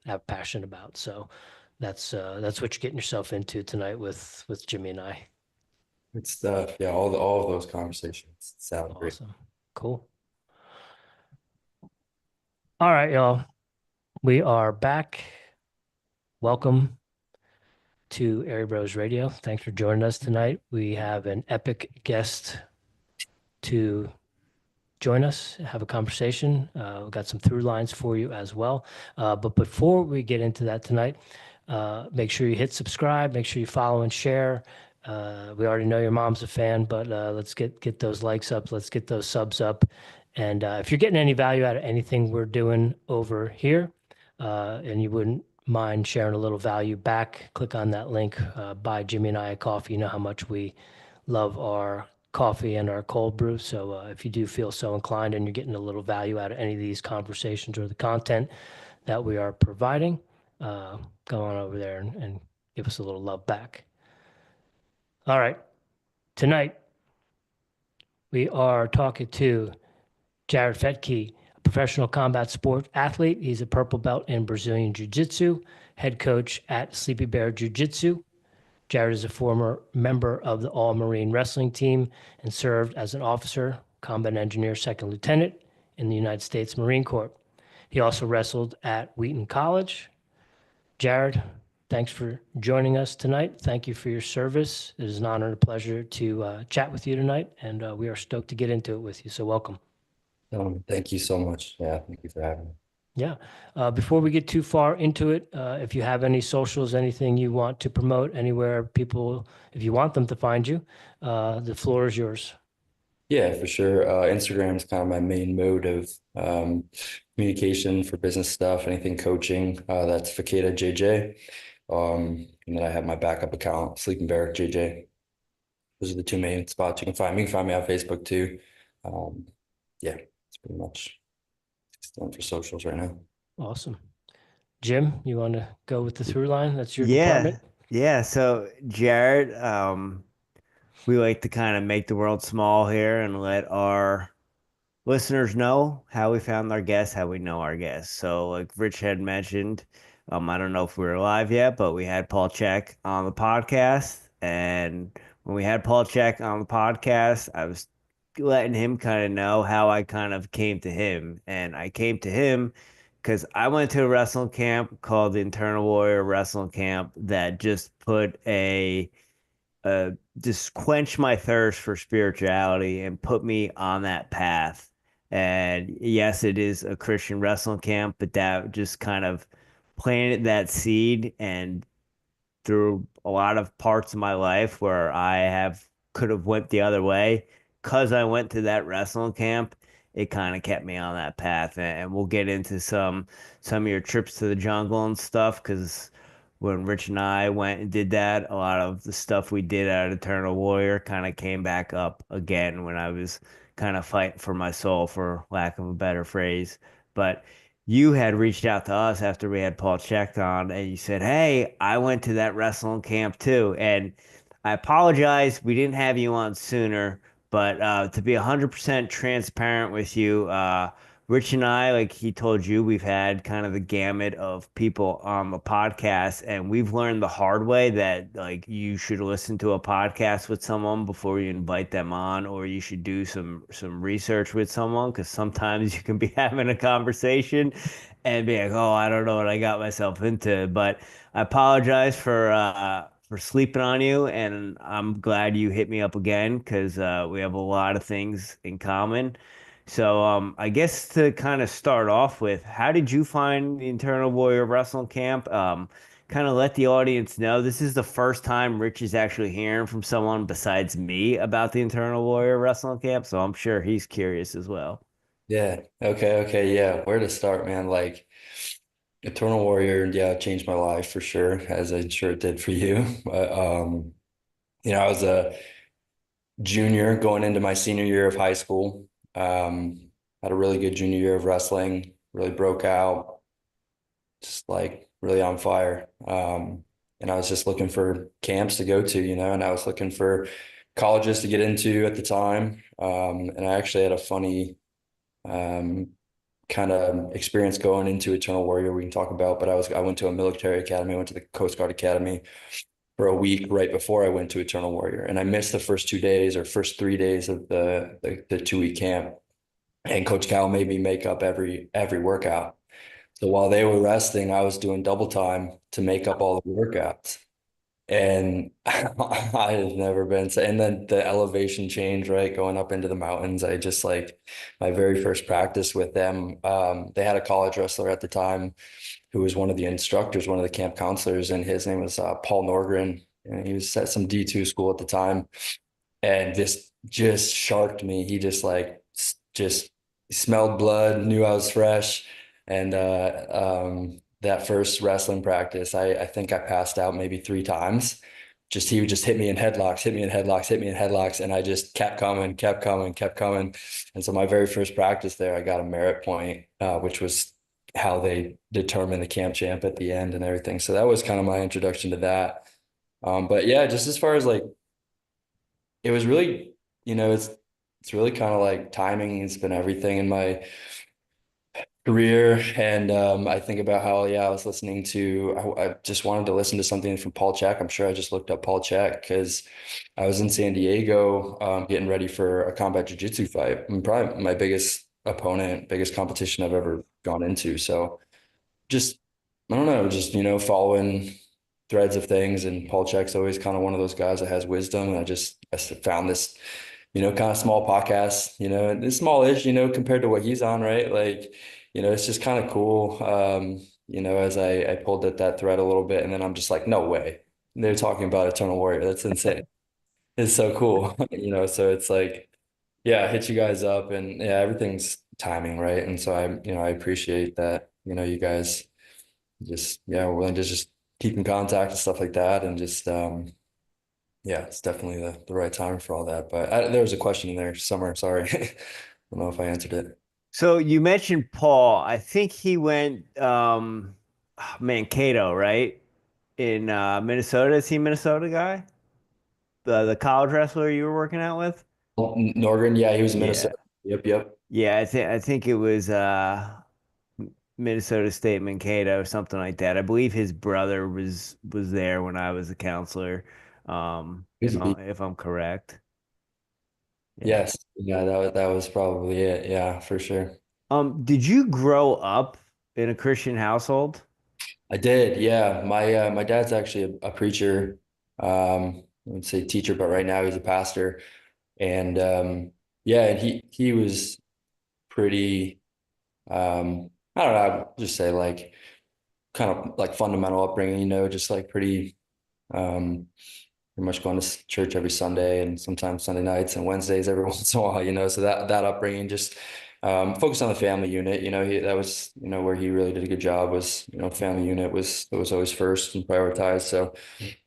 have passion about. So that's what you're getting yourself into tonight with Jimmy and I. Good stuff. Yeah, all of those conversations sound great. Awesome. Cool. All right, y'all. We are back. Welcome to Airey Bros Radio. Thanks for joining us tonight. We have an epic guest to join us, have a conversation. We've got some through lines for you as well. But before we get into that tonight, make sure you hit subscribe, make sure you follow and share. We already know your mom's a fan, but let's get those likes up. Let's get those subs up. And if you're getting any value out of anything we're doing over here, and you wouldn't mind sharing a little value back, click on that link, buy Jimmy and I a coffee. You know how much we love our coffee and our cold brew. So if you do feel so inclined and you're getting a little value out of any of these conversations or the content that we are providing, go on over there and give us a little love back. All right. Tonight, we are talking to Jared Fekete, a professional combat sport athlete. He's a purple belt in Brazilian Jiu-Jitsu, head coach at Sleepy Bear Jiu-Jitsu. Jared is a former member of the All-Marine Wrestling Team and served as an officer, combat engineer, second lieutenant in the United States Marine Corps. He also wrestled at Wheaton College. Jared, thanks for joining us tonight. Thank you for your service. It is an honor and a pleasure to chat with you tonight, and we are stoked to get into it with you. So welcome. Thank you so much. Yeah, thank you for having me. Yeah. Before we get too far into it, if you have any socials, anything you want to promote anywhere, people, if you want them to find you, the floor is yours. Yeah, for sure. Instagram is kind of my main mode of communication for business stuff, anything coaching. That's Fekete JJ. And then I have my backup account, Sleeping Bear JJ. Those are the two main spots you can find me. You can find me on Facebook too. Um, yeah, it's pretty much done for socials right now. Awesome. Jim, you want to go with the through line? That's your Yeah, department. yeah. So Jared, we like to kind of make the world small here and let our listeners know how we found our guests, how we know our guests. So, like Rich had mentioned, I don't know if we were live yet, but we had Paul Check on the podcast, and when we had Paul Check on the podcast, I was letting him kind of know how I kind of came to him, and I came to him because I went to a wrestling camp called the Internal Warrior Wrestling Camp that just put just quenched my thirst for spirituality and put me on that path. And yes, it is a Christian wrestling camp, but that just kind of planted that seed. And through a lot of parts of my life where I have could have went the other way, because I went to that wrestling camp, it kind of kept me on that path. And we'll get into some of your trips to the jungle and stuff, because when Rich and I went and did that, a lot of the stuff we did at Eternal Warrior kind of came back up again when I was kind of fighting for my soul, for lack of a better phrase. But you had reached out to us after we had Paul checked on, and you said, "Hey, I went to that wrestling camp too." And I apologize, we didn't have you on sooner, but to be 100% transparent with you, Rich and I, like he told you, we've had kind of the gamut of people on the podcast, and we've learned the hard way that like you should listen to a podcast with someone before you invite them on, or you should do some research with someone, because sometimes you can be having a conversation and be like, "Oh, I don't know what I got myself into." But I apologize for sleeping on you, and I'm glad you hit me up again because we have a lot of things in common. So, I guess to kind of start off with, how did you find the Internal Warrior Wrestling Camp? Kind of let the audience know this is the first time Rich is actually hearing from someone besides me about the Internal Warrior Wrestling Camp, so I'm sure he's curious as well. Yeah. Okay. Yeah. Where to start, man? Like Eternal Warrior, yeah, it changed my life for sure, as I'm sure it did for you. But I was a junior going into my senior year of high school. Had a really good junior year of wrestling, really broke out, just like really on fire. And I was just looking for camps to go to, and I was looking for colleges to get into at the time. And I actually had a funny um kind of experience going into Eternal Warrior we can talk about, but I went to a military academy. I went to the Coast Guard Academy for a week right before I went to Eternal Warrior, and I missed the first 2 days or first 3 days of the 2 week camp. And Coach Cal made me make up every workout. So while they were resting, I was doing double time to make up all the workouts. And I have never been so, and then the elevation change, right? Going up into the mountains. I just like my very first practice with them. They had a college wrestler at the time who was one of the instructors, one of the camp counselors, and his name was Paul Norgren. And he was at some D2 school at the time. And this just sharked me. He just smelled blood, knew I was fresh. And that first wrestling practice, I think I passed out maybe 3 times. Just he would just hit me in headlocks, hit me in headlocks, hit me in headlocks, and I just kept coming, kept coming, kept coming. And so my very first practice there, I got a merit point, which was how they determine the camp champ at the end and everything. So that was kind of my introduction to that. But yeah, just as far as like it was really, it's really kind of like timing. It's been everything in my career. And I think about how, I was listening to, I just wanted to listen to something from Paul Chek. I'm sure I just looked up Paul Chek because I was in San Diego getting ready for a combat jiu-jitsu fight. And probably my biggest opponent, biggest competition I've ever gone into. So just, I don't know, just, following threads of things. And Paul Chek's always kind of one of those guys that has wisdom. And I found this, kind of small podcast, and it's smallish, compared to what he's on, right? Like, it's just kind of cool. As I pulled at that thread a little bit, and then I'm just like, no way. They're talking about Eternal Warrior. That's insane. It's so cool. So it's like, yeah, hit you guys up, and yeah, everything's timing, right? And so I appreciate that, you guys just, we're willing to just keep in contact and stuff like that. And just, yeah, it's definitely the right time for all that. But there was a question in there somewhere. Sorry. I don't know if I answered it. So you mentioned Paul. I think he went Mankato, right? In Minnesota. Is he a Minnesota guy? The college wrestler you were working out with? Norgren, yeah, he was in Yeah. Minnesota. Yep. Yeah, I think it was Minnesota State Mankato or something like that. I believe his brother was there when I was a counselor. He's a beast. If I'm correct. Yeah. Yes. Yeah, that was probably it. Yeah, for sure. Did you grow up in a Christian household? I did. Yeah. My dad's actually a preacher. I would say teacher, but right now he's a pastor. And yeah, and he was pretty I don't know, I'd just say like kind of like fundamental upbringing, just like um pretty much going to church every Sunday and sometimes Sunday nights and Wednesdays every once in a while, so that upbringing just focused on the family unit, that was, where he really did a good job was, family unit was always first and prioritized. So,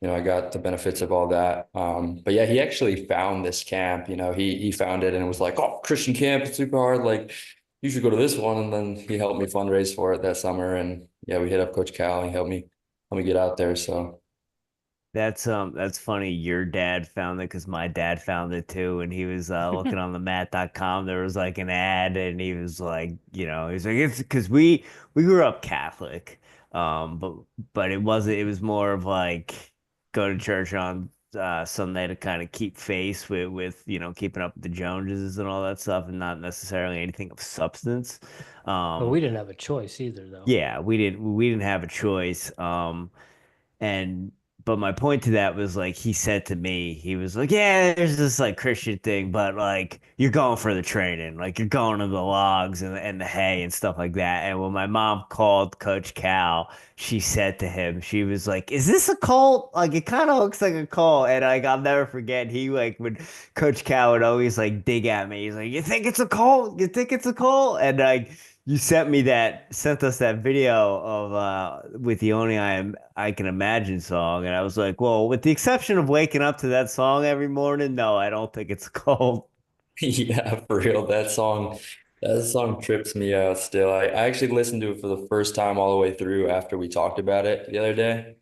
I got the benefits of all that. But yeah, he actually found this camp, he found it and it was like, oh, Christian camp, it's super hard. Like you should go to this one. And then he helped me fundraise for it that summer. And yeah, we hit up Coach Cal and he helped me get out there. So That's funny. Your dad found it because my dad found it too. And he was looking on the mat.com. There was like an ad, and he was like, he's like, it's because we grew up Catholic. But it was more of like go to church on Sunday to kind of keep faith with keeping up with the Joneses and all that stuff, and not necessarily anything of substance. But Um we didn't have a choice either, though. yeah, we didn't have a choice. And but my point to that was like he said to me, he was like, yeah, there's this like Christian thing, but like you're going for the training, like you're going to the logs and the hay and stuff like that. And when my mom called Coach Cal, she said to him, she was like, is this a cult? Like it kind of looks like a cult. And like I'll never forget, he like when Coach Cal would always like dig at me. He's like, you think it's a cult? You think it's a cult? And like you sent us that video of with the Only I Can Imagine song, and I was like, well, with the exception of waking up to that song every morning, no, I don't think it's cold. yeah, for real, that song trips me out still. I actually listened to it for the first time all the way through after we talked about it the other day.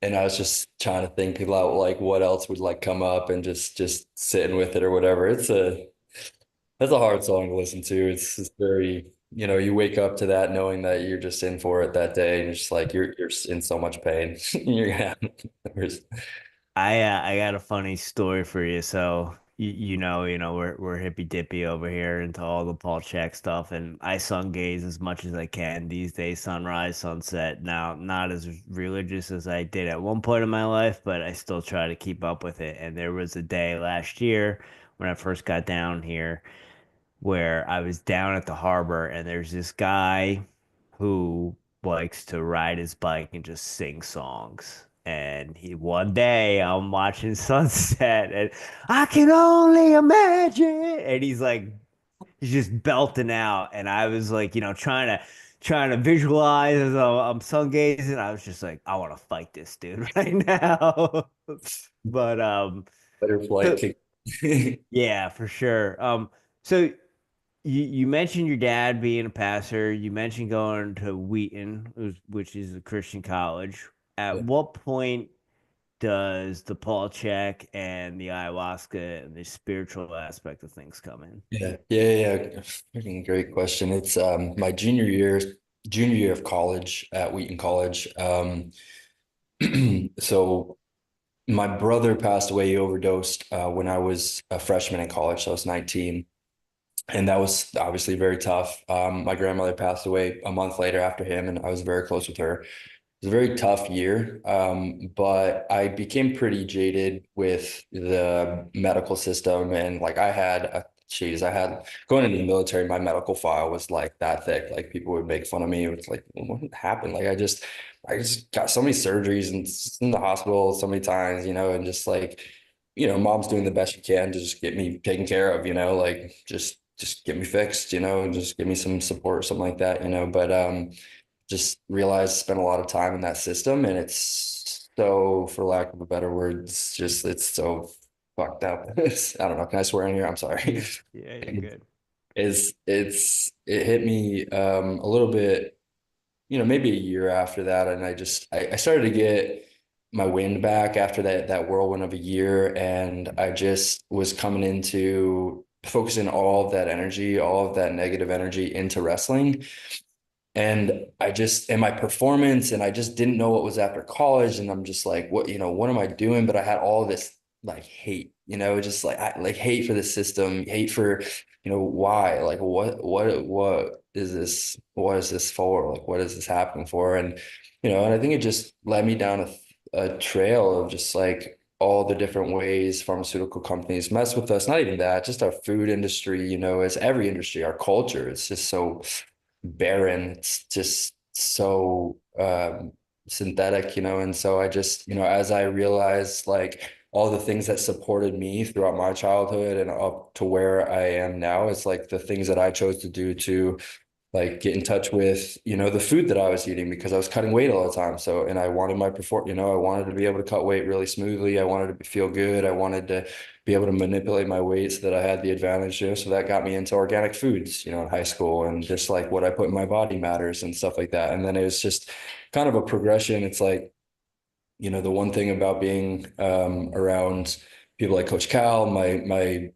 And I was just trying to think about like what else would like come up and just sitting with it or whatever. That's a hard song to listen to. It's very you wake up to that knowing that you're just in for it that day, and you're just like you're in so much pain. You're gonna have I got a funny story for you. So we're hippy dippy over here into all the Paul Check stuff, and I sun gaze as much as I can these days, sunrise, sunset. Now, not as religious as I did at one point in my life, but I still try to keep up with it. And there was a day last year when I first got down here where I was down at the harbor, and there's this guy who likes to ride his bike and just sing songs. And he one day I'm watching sunset and I can only imagine. And he's just belting out. And I was like, trying to visualize as I'm sun gazing. I was just like, I want to fight this dude right now. But better flight so kick. yeah, for sure. So you mentioned your dad being a pastor. You mentioned going to Wheaton, which is a Christian college. At Yeah. what point does the Paul check and the ayahuasca and the spiritual aspect of things come in? Yeah. Freaking great question. It's my junior year of college at Wheaton College. So my brother passed away. He overdosed when I was a freshman in college. So I was 19. And that was obviously very tough. My grandmother passed away a month later after him, and I was very close with her. It was a very tough year, but I became pretty jaded with the medical system. And like I had going into the military, my medical file was like that thick. Like people would make fun of me. It was like, what happened? Like I just got so many surgeries and in the hospital so many times, and just like, mom's doing the best she can to just get me taken care of, like just get me fixed, and just give me some support or something like that, but just realized spent a lot of time in that system, and it's so, for lack of a better word, it's so fucked up. I don't know. Can I swear in here? I'm sorry. Yeah, you're good. It hit me a little bit, maybe a year after that, and I started to get my wind back after that whirlwind of a year, and I just was coming into focusing all of that energy, all of that negative energy into wrestling. And and my performance, and I just didn't know what was after college. And I'm just like, what am I doing? But I had all this like hate, just like hate for the system, hate for, why, like, what is this? What is this for? Like, what is this happening for? And I think it just led me down a trail of just like all the different ways pharmaceutical companies mess with us. Not even that, just our food industry, as every industry, our culture, it's just so barren. It's just so synthetic, and so I just, as I realized like all the things that supported me throughout my childhood and up to where I am now, it's like the things that I chose to do to like get in touch with, the food that I was eating, because I was cutting weight all the time. So, and I wanted I wanted to be able to cut weight really smoothly. I wanted to feel good. I wanted to be able to manipulate my weight so that I had the advantage. So that got me into organic foods, in high school, and just like what I put in my body matters and stuff like that. And then it was just kind of a progression. It's like, the one thing about being around people like Coach Cal, my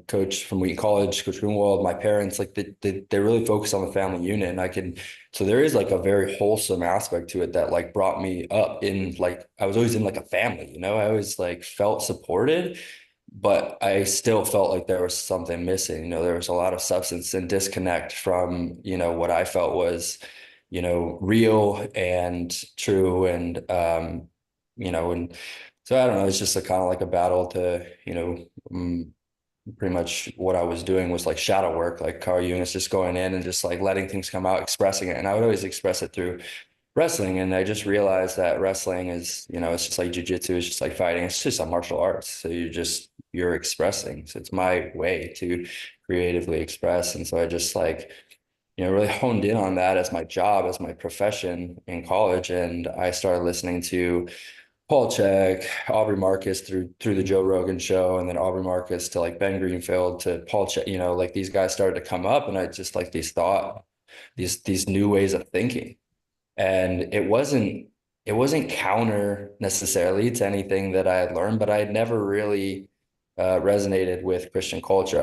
coach from Wheaton College, Coach Greenwald, my parents, like they really focus on the family unit, and so there is like a very wholesome aspect to it that like brought me up in like I was always in like a family, I always like felt supported, but I still felt like there was something missing. There was a lot of substance and disconnect from, what I felt was, real and true. And so I don't know, it's just a kind of like a battle to, pretty much what I was doing was like shadow work, like Carl Eunice, just going in and just like letting things come out, expressing it. And I would always express it through wrestling. And I just realized that wrestling is, it's just like jiu-jitsu, it's just like fighting. It's just a martial arts. So you're expressing. So it's my way to creatively express. And so I just like, really honed in on that as my job, as my profession in college. And I started listening to Paul Chek, Aubrey Marcus through the Joe Rogan show, and then Aubrey Marcus to like Ben Greenfield to Paul Chek, like these guys started to come up, and I just like these new ways of thinking. And it wasn't counter necessarily to anything that I had learned, but I had never really resonated with Christian culture.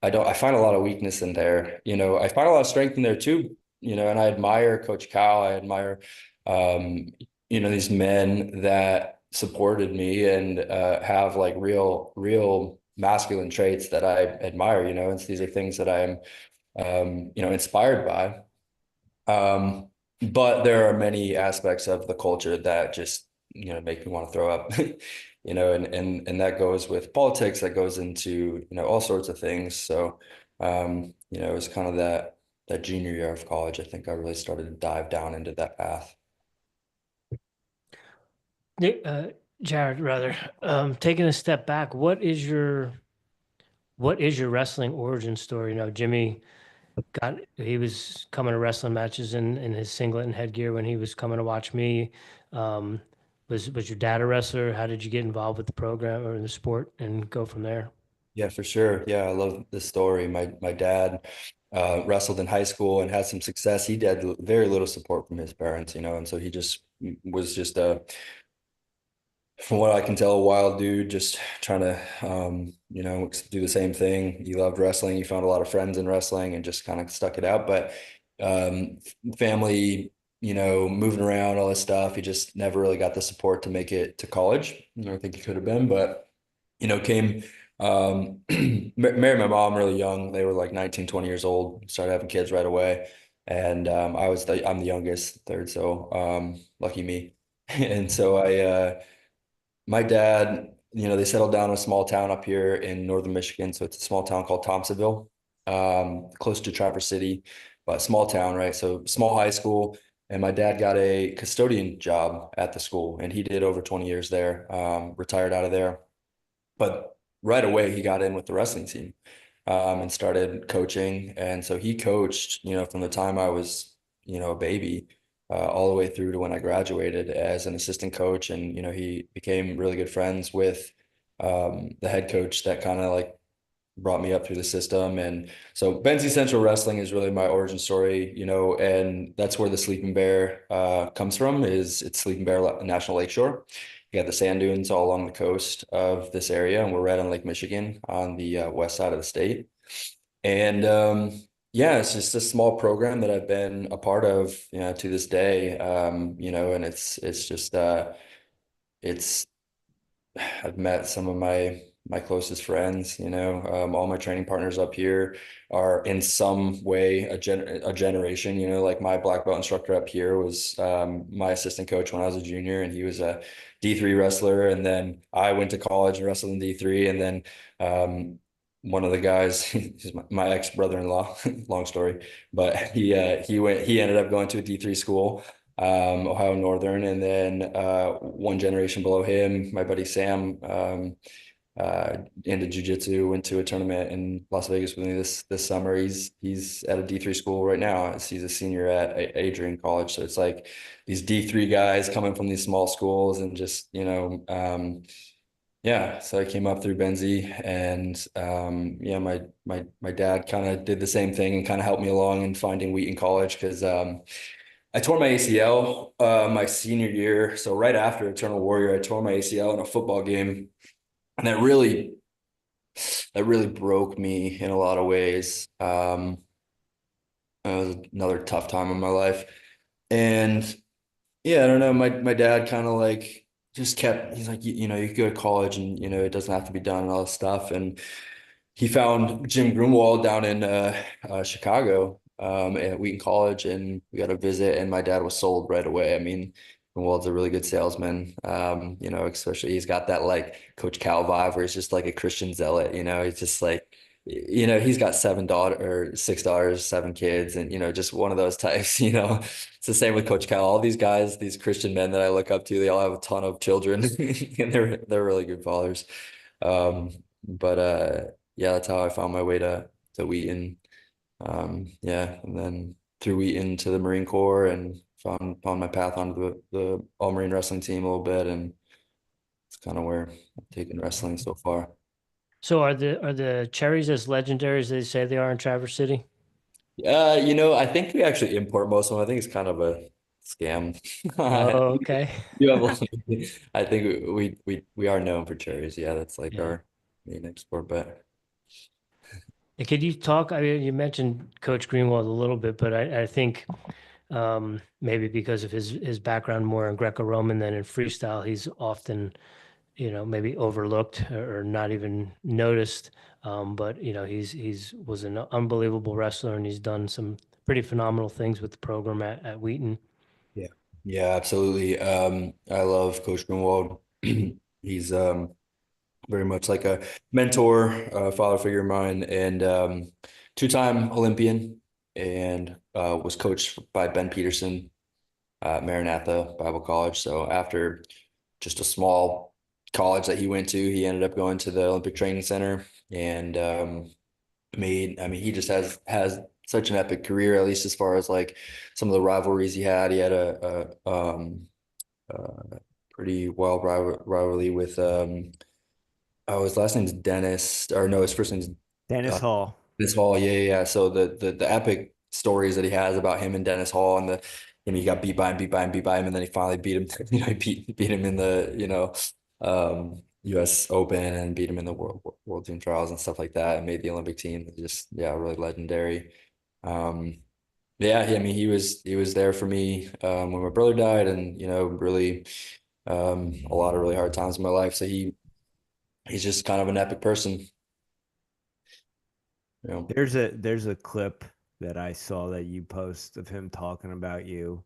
I find a lot of weakness in there. I find a lot of strength in there too, and I admire Coach Cal. I admire, um, these men that supported me and have like real masculine traits that I admire, and these are things that I'm, inspired by. Um, but there are many aspects of the culture that just, make me want to throw up, and that goes with politics, that goes into, all sorts of things. So, it was kind of that junior year of college, I think I really started to dive down into that path. Uh, Jared, rather, taking a step back, what is your wrestling origin story? Jimmy he was coming to wrestling matches in his singlet and headgear when he was coming to watch me. Um, was your dad a wrestler? How did you get involved with the program or the sport and go from there? Yeah, for sure. Yeah, I love this story. My dad wrestled in high school and had some success. He had very little support from his parents, and so he just was just a, from what I can tell, a wild dude just trying to, do the same thing. He loved wrestling. He found a lot of friends in wrestling and just kind of stuck it out. But um, family, moving around, all this stuff, he just never really got the support to make it to college. I think he could have been, but, came, married my mom really young. They were like 19, 20 years old, started having kids right away. And I'm the youngest, third, so lucky me. And so my dad, they settled down in a small town up here in northern Michigan. So it's a small town called Thompsonville, close to Traverse City, but small town, right? So small high school. And my dad got a custodian job at the school, and he did over 20 years there, retired out of there. But right away, he got in with the wrestling team, and started coaching. And so he coached, from the time I was, a baby, all the way through to when I graduated as an assistant coach. And, he became really good friends with the head coach that kind of like brought me up through the system. And so Benzie Central Wrestling is really my origin story, and that's where the Sleeping Bear comes from. It's Sleeping Bear National Lakeshore. You got the sand dunes all along the coast of this area, and we're right on Lake Michigan on the west side of the state. And yeah, it's just a small program that I've been a part of, to this day. And it's just it's I've met some of my closest friends, all my training partners up here are in some way a generation, like my black belt instructor up here was my assistant coach when I was a junior, and he was a D3 wrestler. And then I went to college and wrestled in D3. And then one of the guys, he's my ex-brother-in-law, long story, but he ended up going to a D3 school, Ohio Northern. And then one generation below him, my buddy Sam, into jiu-jitsu, went to a tournament in Las Vegas with me this summer. He's at a D3 school right now. He's a senior at Adrian College. So it's like these D3 guys coming from these small schools, and just, yeah, so I came up through Benzie. And yeah, my dad kind of did the same thing and kind of helped me along in finding Wheaton College, because I tore my ACL my senior year. So right after Eternal Warrior, I tore my ACL in a football game, and that really broke me in a lot of ways. It was another tough time in my life. And yeah, I don't know. My dad kind of like just kept, he's like, you could go to college, and, it doesn't have to be done and all this stuff. And he found Jim Greenwald down in Chicago, at Wheaton College, and we got a visit, and my dad was sold right away. I mean, Greenwald's a really good salesman. Especially he's got that like Coach Cal vibe where he's just like a Christian zealot, he's just like, he's got $6, 7 kids, and, just one of those types, It's the same with Coach Cal. All these guys, these Christian men that I look up to, they all have a ton of children and they're really good fathers. But yeah, that's how I found my way to Wheaton. Yeah, and then through Wheaton to the Marine Corps, and found my path onto the All Marine Wrestling team a little bit, and it's kind of where I've taken wrestling so far. So are the cherries as legendary as they say they are in Traverse City? I think we actually import most of them. I think it's kind of a scam. Oh, okay. You have, I think we are known for cherries. Yeah, that's like Yeah. our main export, but And could you talk? I mean, you mentioned Coach Greenwald a little bit, but I think maybe because of his background more in Greco-Roman than in freestyle, he's often, maybe overlooked or not even noticed. But he's was an unbelievable wrestler, and he's done some pretty phenomenal things with the program at Wheaton. Yeah. Yeah, absolutely. I love Coach Greenwald. He's very much like a mentor, father figure of mine, and two-time Olympian, and was coached by Ben Peterson at Maranatha Bible College. So after just a small college that he went to, he ended up going to the Olympic Training Center and I mean, he just has such an epic career, at least as far as like some of the rivalries he had. He had a pretty wild rivalry with oh, his last name's Dennis, or no, his first name's Dennis Hall. Dennis Hall. Yeah, yeah, yeah. So the epic stories that he has about him and Dennis Hall, and he got beat by him, beat by him, beat by him, and then he finally beat him. He beat him in the U.S. Open, and beat him in the World Team Trials and stuff like that, and made the Olympic team. Just, yeah, really legendary. Um, yeah, I mean, he was there for me when my brother died, and really a lot of really hard times in my life. So he's just kind of an epic person. You know. There's a clip that I saw that you post of him talking about you,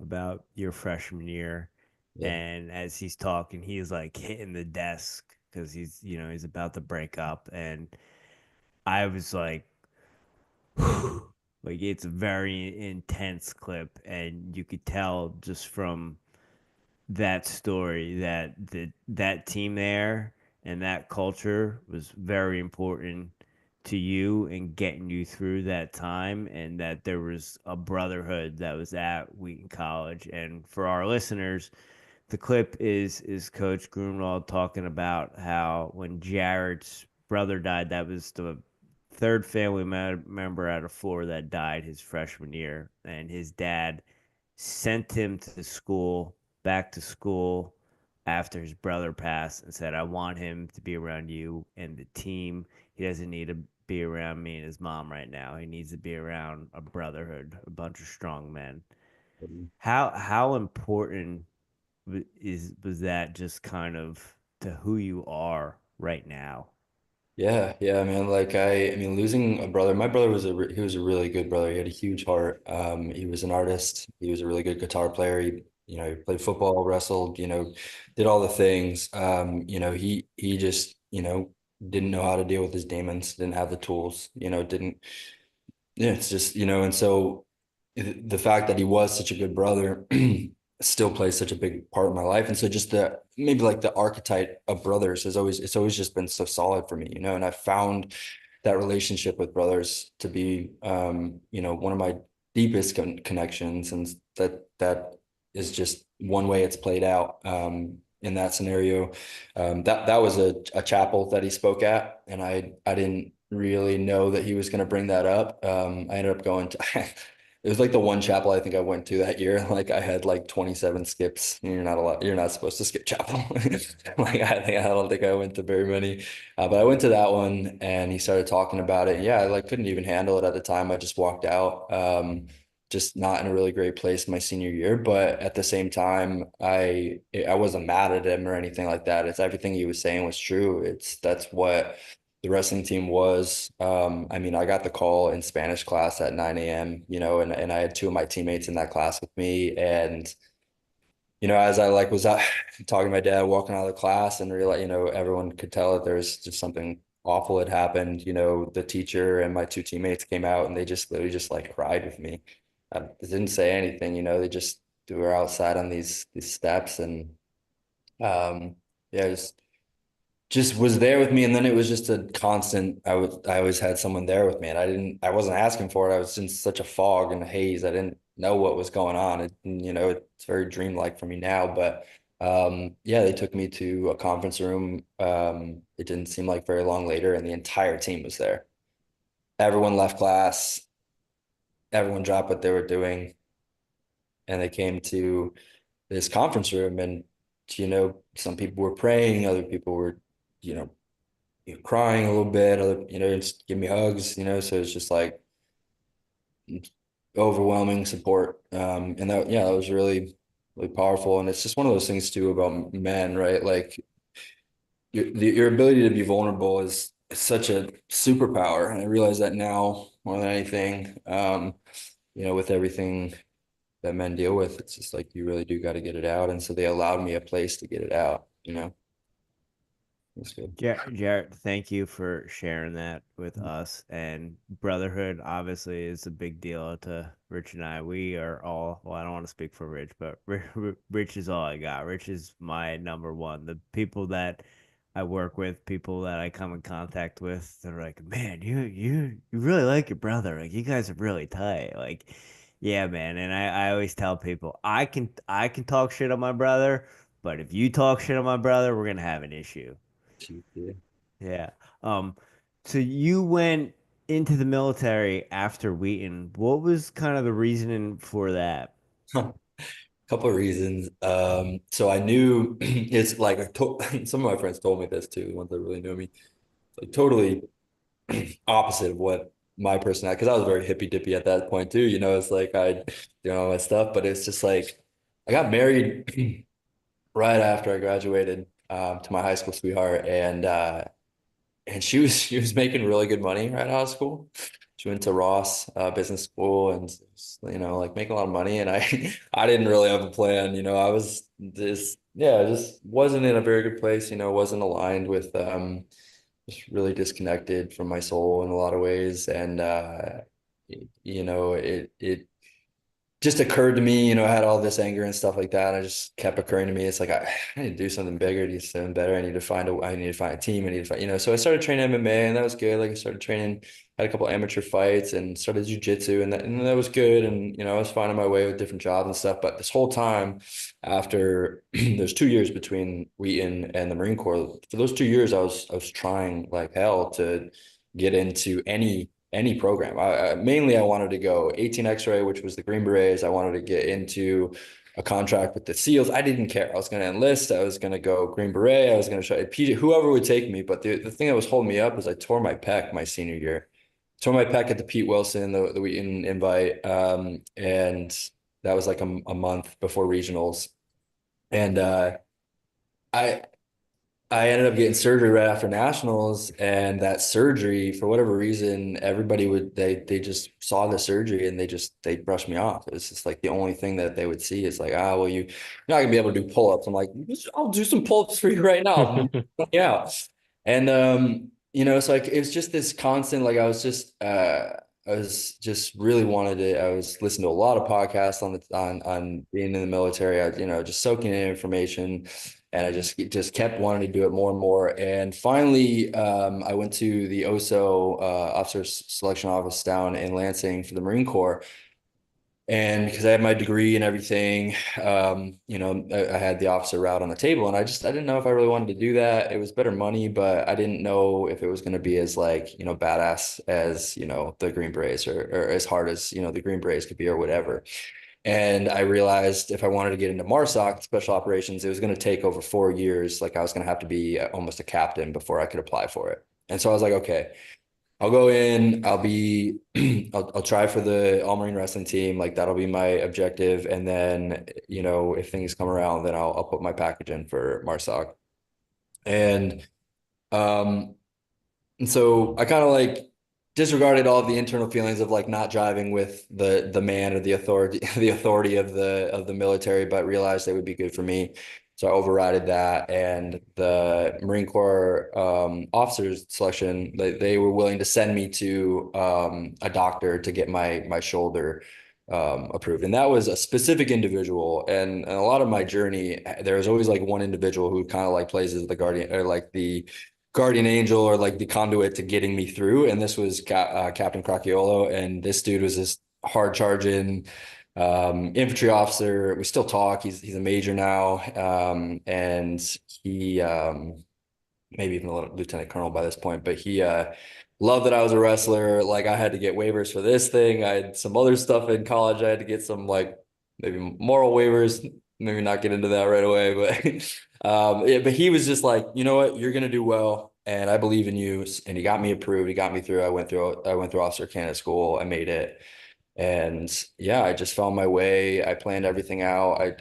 about your freshman year, Yeah. and as he's talking, he's like hitting the desk because he's about to break up, and I was like, like it's a very intense clip, and you could tell just from that story that that team there and that culture was very important to you and getting you through that time, and that there was a brotherhood that was at Wheaton College. And for our listeners, the clip is Coach Greenwald talking about how when Jared's brother died, that was the third family member out of four that died his freshman year, and his dad sent him to school, back to school after his brother passed, and said, I want him to be around you and the team. He doesn't need to be around me and his mom right now. He needs to be around a brotherhood, a bunch of strong men. How important was that just kind of to who you are right now? Yeah, yeah, man. Like I mean, losing a brother. My brother was he was a really good brother. He had a huge heart. He was an artist. He was a really good guitar player. He played football, wrestled. Did all the things. He just didn't know how to deal with his demons. Didn't have the tools. Didn't. Yeah, it's just and so the fact that he was such a good brother still plays such a big part of my life. And so just the maybe like the archetype of brothers it's always just been so solid for me, and I found that relationship with brothers to be one of my deepest connections, and that is just one way it's played out in that scenario. That was a chapel that he spoke at, and I didn't really know that he was going to bring that up. I ended up going to it was like the one chapel I think I went to that year. Like I had like 27 skips. You're not supposed to skip chapel. Like I don't think I went to very many. But I went to that one, and he started talking about it. Yeah, I like couldn't even handle it at the time. I just walked out. Just not in a really great place my senior year, but at the same time, I wasn't mad at him or anything like that. It's everything he was saying was true. That's what the wrestling team was. I mean, I got the call in Spanish class at 9 a.m., and I had two of my teammates in that class with me. And, as I like was talking to my dad, walking out of the class, and realized, everyone could tell that there's just something awful had happened. The teacher and my two teammates came out, and they just literally just like cried with me. They didn't say anything, they just were outside on these steps, and yeah, just was there with me. And then it was just a constant, I always had someone there with me, and I wasn't asking for it. I was in such a fog and a haze. I didn't know what was going on. It's very dreamlike for me now, but yeah, they took me to a conference room. It didn't seem like very long later, and the entire team was there. Everyone left class, everyone dropped what they were doing, and they came to this conference room. And some people were praying, other people were you know crying a little bit, just give me hugs, so it's just like overwhelming support. And that was really, really powerful. And it's just one of those things too about men, right? Like your ability to be vulnerable is such a superpower. And I realize that now more than anything, with everything that men deal with, it's just like, you really do got to get it out. And so they allowed me a place to get it out. That's good. Jared, thank you for sharing that with us. And Brotherhood obviously is a big deal to Rich and I. We are all, well, I don't want to speak for Rich, but Rich is all I got. Rich is my number one. The people that I work with, people that I come in contact with, they're like, man, you really like your brother. Like, you guys are really tight. Like, yeah, man. And I always tell people, I can talk shit on my brother, but if you talk shit on my brother, we're gonna have an issue. Yeah. Yeah. Um, so you went into the military after Wheaton. What was kind of the reasoning for that? Couple of reasons. So I knew it's like some of my friends told me this too, the ones that really knew me, like totally opposite of what my personality, because I was very hippy dippy at that point too. It's like I do all my stuff, but it's just like I got married right after I graduated to my high school sweetheart, and she was making really good money right out of school. She went to Ross Business School and like making a lot of money. And I I didn't really have a plan. I was just wasn't in a very good place. Wasn't aligned with just really disconnected from my soul in a lot of ways. And it just occurred to me, I had all this anger and stuff like that. I just kept occurring to me. It's like, I need to do something bigger, I need to do something better. I need to find a team. I need to find, so I started training MMA, and that was good. Like, I started training, had a couple amateur fights, and started jiu-jitsu, and that was good. And, I was finding my way with different jobs and stuff. But this whole time after there's 2 years between Wheaton and the Marine Corps, for those 2 years, I was trying like hell to get into any program. Mainly I wanted to go 18 X-ray, which was the Green Berets. I wanted to get into a contract with the SEALs. I didn't care. I was going to enlist. I was going to go Green Beret. I was going to try whoever would take me. But the thing that was holding me up is I tore my pec my senior year. Tore my pec at the Pete Wilson, the Wheaton invite. And that was like a month before regionals. And I I ended up getting surgery right after nationals, and that surgery, for whatever reason, everybody they just saw the surgery and they brushed me off. It's just like the only thing that they would see is like, well, you're not gonna be able to do pull-ups. I'm like, I'll do some pull-ups for you right now. Yeah. And it's like it's just this constant, like I was just really I was listening to a lot of podcasts on being in the military. Just soaking in information, and I just kept wanting to do it more and more. And finally, I went to the OSO Officer Selection Office down in Lansing for the Marine Corps. And because I had my degree and everything, I had the officer route on the table, and I didn't know if I really wanted to do that. It was better money, but I didn't know if it was going to be as like, badass as, the Green Berets, or as hard as, the Green Berets could be, or whatever. And I realized if I wanted to get into MARSOC, special operations, it was going to take over 4 years. Like, I was going to have to be almost a captain before I could apply for it. And so I was like, okay, I'll go in, I'll try for the All Marine Wrestling team. Like, that'll be my objective. And then, if things come around, then I'll put my package in for MARSOC. And, um, and so I kind of like disregarded all of the internal feelings of like not driving with the man or the authority, the authority of the military, but realized they would be good for me. So I overrided that, and the Marine Corps officers selection, they were willing to send me to a doctor to get my shoulder approved. And that was a specific individual. And a lot of my journey, there was always like one individual who kind of like plays as the guardian, or like the guardian angel, or like the conduit to getting me through. And this was Captain Cracchiolo. And this dude was this hard charging infantry officer. We still talk. He's a major now. And he maybe even a lieutenant colonel by this point, but he loved that I was a wrestler. Like, I had to get waivers for this thing. I had some other stuff in college. I had to get some like maybe moral waivers, maybe not get into that right away, but yeah, but he was just like, you know what, you're gonna do well. and I believe in you. And he got me approved. He got me through. I went through Officer Candidate School. I made it. And yeah, I just found my way. I planned everything out. I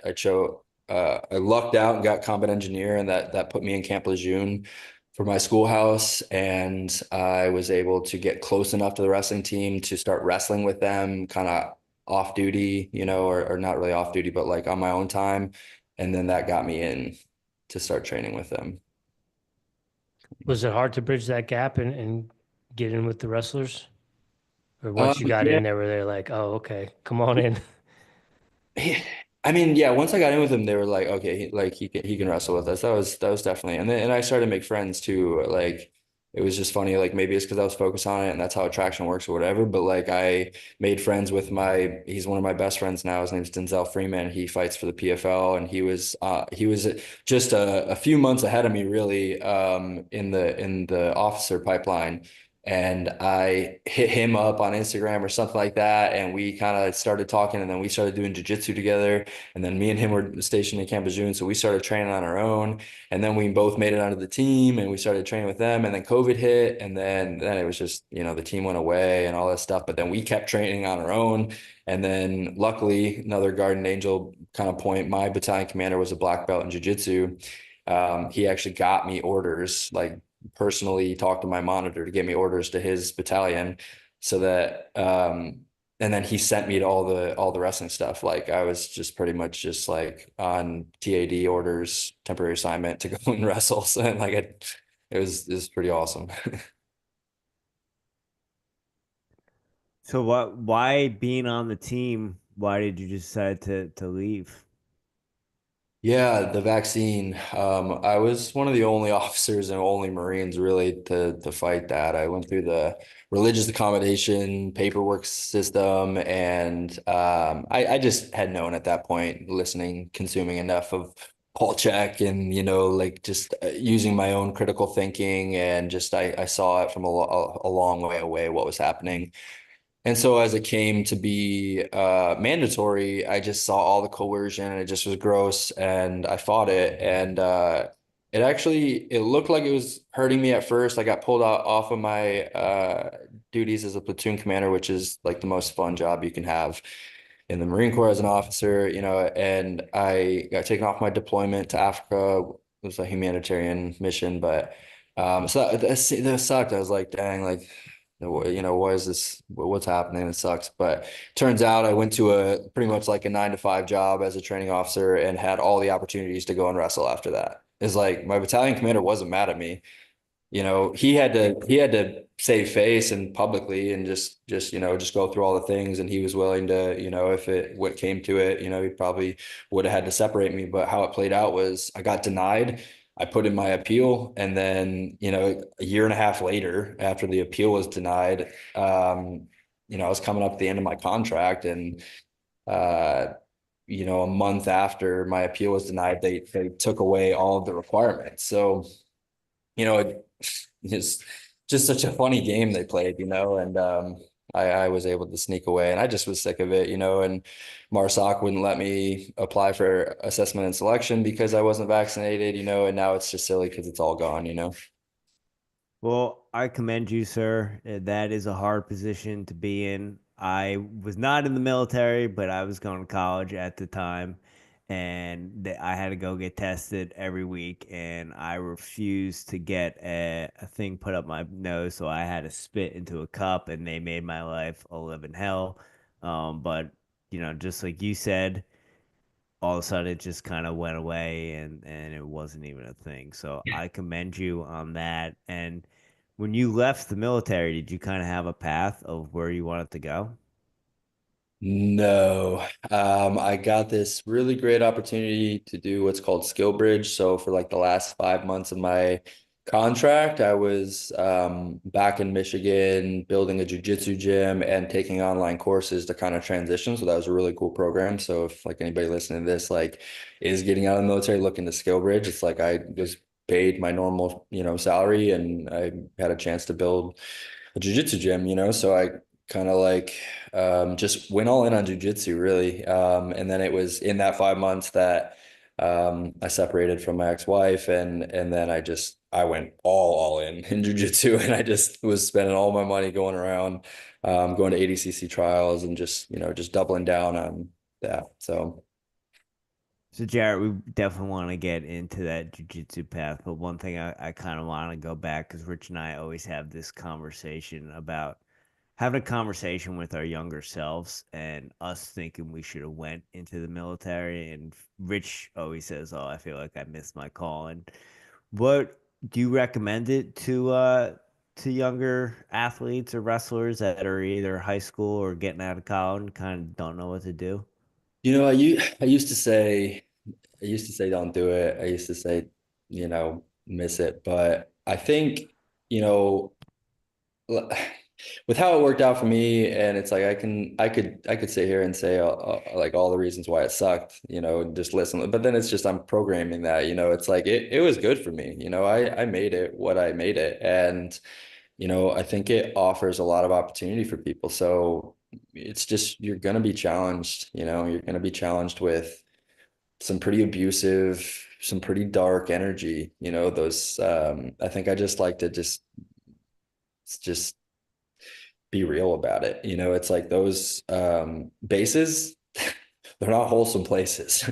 lucked out and got combat engineer, and that put me in Camp Lejeune for my schoolhouse. And I was able to get close enough to the wrestling team to start wrestling with them, kind of off duty, or not really off duty, but like on my own time. And then that got me in to start training with them. Was it hard to bridge that gap and get in with the wrestlers? Or once you got Yeah. in there, were they like, oh, okay, come on in? I mean, yeah, once I got in with him, they were like, okay, he can wrestle with us. That was definitely, and I started to make friends too. Like it was just funny. Like maybe it's because I was focused on it, and that's how attraction works or whatever. But like I made friends with he's one of my best friends now. His name's Denzel Freeman. He fights for the PFL, and he was just a few months ahead of me, really, in the officer pipeline. And I hit him up on Instagram or something like that, and we kind of started talking, and then we started doing jiu-jitsu together. And then me and him were stationed in Camp Lejeune, so we started training on our own. And then we both made it onto the team, and we started training with them. And then COVID hit, and then it was just, the team went away and all that stuff. But then we kept training on our own. And then luckily, another guardian angel kind of point, my battalion commander was a black belt in jiu-jitsu. He actually got me orders, like personally talked to my monitor to get me orders to his battalion, so that and then he sent me to all the wrestling stuff. Like I was just pretty much just like on TAD orders, temporary assignment to go and wrestle. So and like it was pretty awesome. So why being on the team, why did you decide to leave? Yeah, the vaccine. I was one of the only officers and only Marines really to fight that. I went through the religious accommodation paperwork system, and I just had known at that point, listening, consuming enough of Paul Check, and like just using my own critical thinking, and just I saw it from a long way away what was happening. And so as it came to be mandatory, I just saw all the coercion, and it just was gross, and I fought it. And it looked like it was hurting me at first. I got pulled out off of my duties as a platoon commander, which is like the most fun job you can have in the Marine Corps as an officer, and I got taken off my deployment to Africa. It was a humanitarian mission, but so that sucked. I was like, dang, like what is this? What's happening? It sucks. But turns out I went to a pretty much like a 9 to 5 job as a training officer, and had all the opportunities to go and wrestle after that. It's like my battalion commander wasn't mad at me. He had to save face and publicly, and just go through all the things, and he was willing to, if it what came to it, he probably would have had to separate me. But how it played out was I got denied. I put in my appeal, and then, a year and a half later, after the appeal was denied, I was coming up at the end of my contract, and uh, a month after my appeal was denied, they took away all of the requirements. So, it's just such a funny game they played, and I was able to sneak away, and I just was sick of it, and MARSOC wouldn't let me apply for assessment and selection because I wasn't vaccinated, and now it's just silly because it's all gone. Well, I commend you, sir. That is a hard position to be in. I was not in the military, but I was going to college at the time, and I had to go get tested every week, and I refused to get a thing put up my nose, so I had to spit into a cup, and they made my life a living hell. But just like you said, all of a sudden it just kind of went away, and it wasn't even a thing. So I commend you on that. And when you left the military, did you kind of have a path of where you wanted to go? No, I got this really great opportunity to do what's called skill bridge. So for like the last 5 months of my contract, I was back in Michigan building a jiu-jitsu gym and taking online courses to kind of transition. So that was a really cool program. So if like anybody listening to this like is getting out of the military looking to skill bridge, it's like I was paid my normal, salary, and I had a chance to build a jiu-jitsu gym, so I kind of like just went all in on jiu-jitsu really. And then it was in that 5 months that I separated from my ex-wife, and then I went all in jiu-jitsu, and I just was spending all my money going around, going to ADCC trials and just doubling down on that. So Jared, we definitely want to get into that jujitsu path, but one thing I kind of want to go back because Rich and I always have this conversation about having a conversation with our younger selves and us thinking we should have went into the military. And Rich always says, "Oh, I feel like I missed my call." And what do you recommend it to younger athletes or wrestlers that are either high school or getting out of college and kind of don't know what to do? I used to say don't do it. I used to say, miss it. But I think, you know, with how it worked out for me, and it's like I could sit here and say like all the reasons why it sucked, just listen. But then it's just I'm programming that, it's like it was good for me. I made it what I made it, and I think it offers a lot of opportunity for people. So it's just you're gonna be challenged. You're gonna be challenged with some pretty abusive, some pretty dark energy. Those I think I just like to just be real about it. It's like those bases, they're not wholesome places,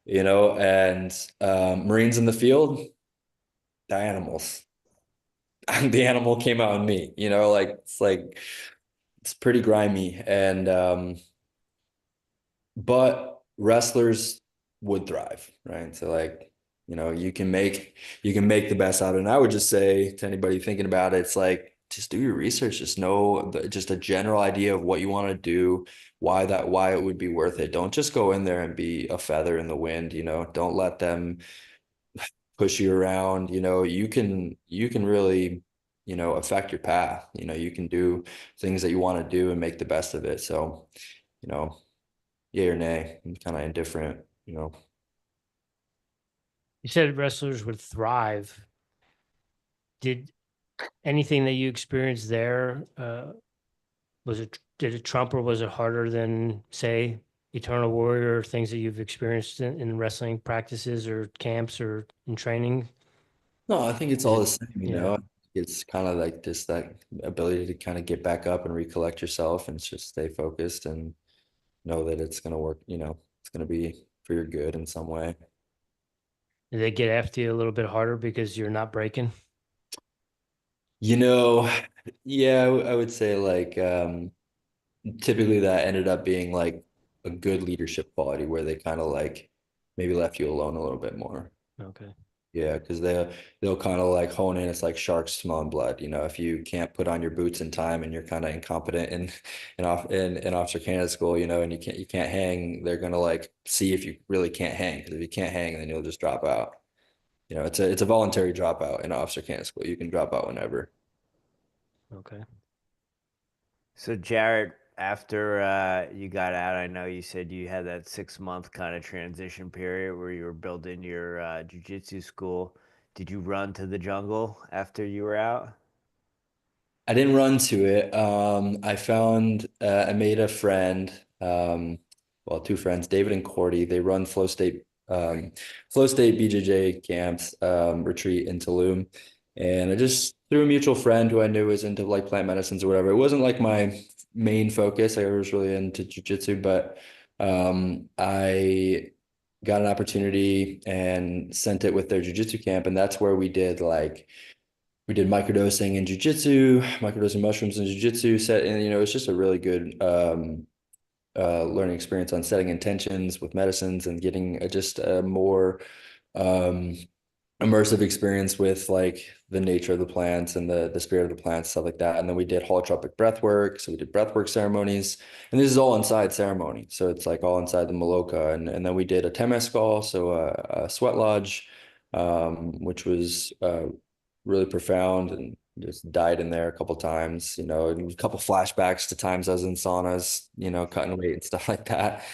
and Marines in the field, the animals. The animal came out in me, like it's pretty grimy. And but wrestlers would thrive, right? So like, you can make the best out of it. And I would just say to anybody thinking about it, it's like just do your research, just know just a general idea of what you want to do, why it would be worth it. Don't just go in there and be a feather in the wind, don't let them push you around. You can really, affect your path. You can do things that you want to do and make the best of it. So, you know, yay or nay, I'm kind of indifferent. You said wrestlers would thrive. Did anything that you experienced there, did it trump or was it harder than, say, Eternal Warrior or things that you've experienced in wrestling practices or camps or in training? No, I think it's Is all the it, same, yeah. It's kind of like just that ability to kind of get back up and recollect yourself and just stay focused and know that it's going to work, it's going to be for your good in some way. Did they get after you a little bit harder because you're not breaking? You know, yeah, I would say like typically that ended up being like a good leadership quality where they kind of like maybe left you alone a little bit more. Okay. Yeah, because they'll kind of like hone in. It's like sharks smelling blood. If you can't put on your boots in time and you're kind of incompetent in officer candidate school, and you can't hang, they're gonna like see if you really can't hang. Because if you can't hang, then you'll just drop out. It's a voluntary dropout in officer candidate school. You can drop out whenever. Okay. So Jared, after you got out, I know you said you had that 6 month kind of transition period where you were building your jujitsu school. Did you run to the jungle after you were out? I didn't run to it. I made a friend, well, two friends, David and Cordy. They run Flow State BJJ camps, retreat in Tulum. And I just through a mutual friend who I knew was into like plant medicines or whatever. It wasn't like my main focus. I was really into jujitsu, but I got an opportunity and sent it with their jujitsu camp. And that's where we did microdosing in jujitsu, microdosing mushrooms in jujitsu set, and it's just a really good learning experience on setting intentions with medicines and getting just a more um, immersive experience with like the nature of the plants and the spirit of the plants, stuff like that. And then we did holotropic breath work. So we did breath work ceremonies, and this is all inside ceremony. So it's like all inside the Maloka. And then we did a Temescal, so a sweat lodge, which was really profound, and just died in there a couple times, and a couple flashbacks to times I was in saunas, cutting weight and stuff like that.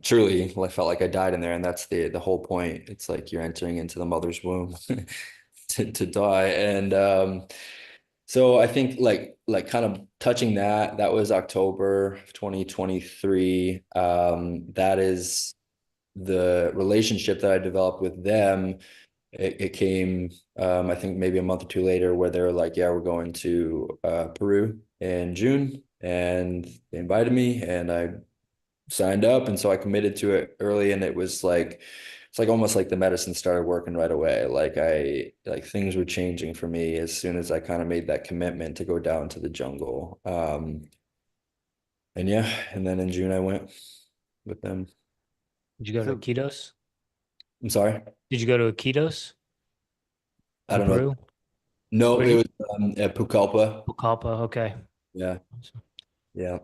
Truly, I felt like I died in there, and that's the whole point. It's like you're entering into the mother's womb to die. And so I think like kind of touching that was October of 2023. That is the relationship that I developed with them, it came, I think maybe a month or two later, where they were like, yeah, we're going to Peru in June, and they invited me, and I signed up. And so I committed to it early, and it's like almost like the medicine started working right away. Like things were changing for me as soon as I kind of made that commitment to go down to the jungle. And yeah, and then in June I went with them. Did you go to So Iquitos? I'm sorry, Did you go to Iquitos I in don't know. Peru? No, Where it did was at Pucallpa. Pucallpa? Okay. Yeah, yeah,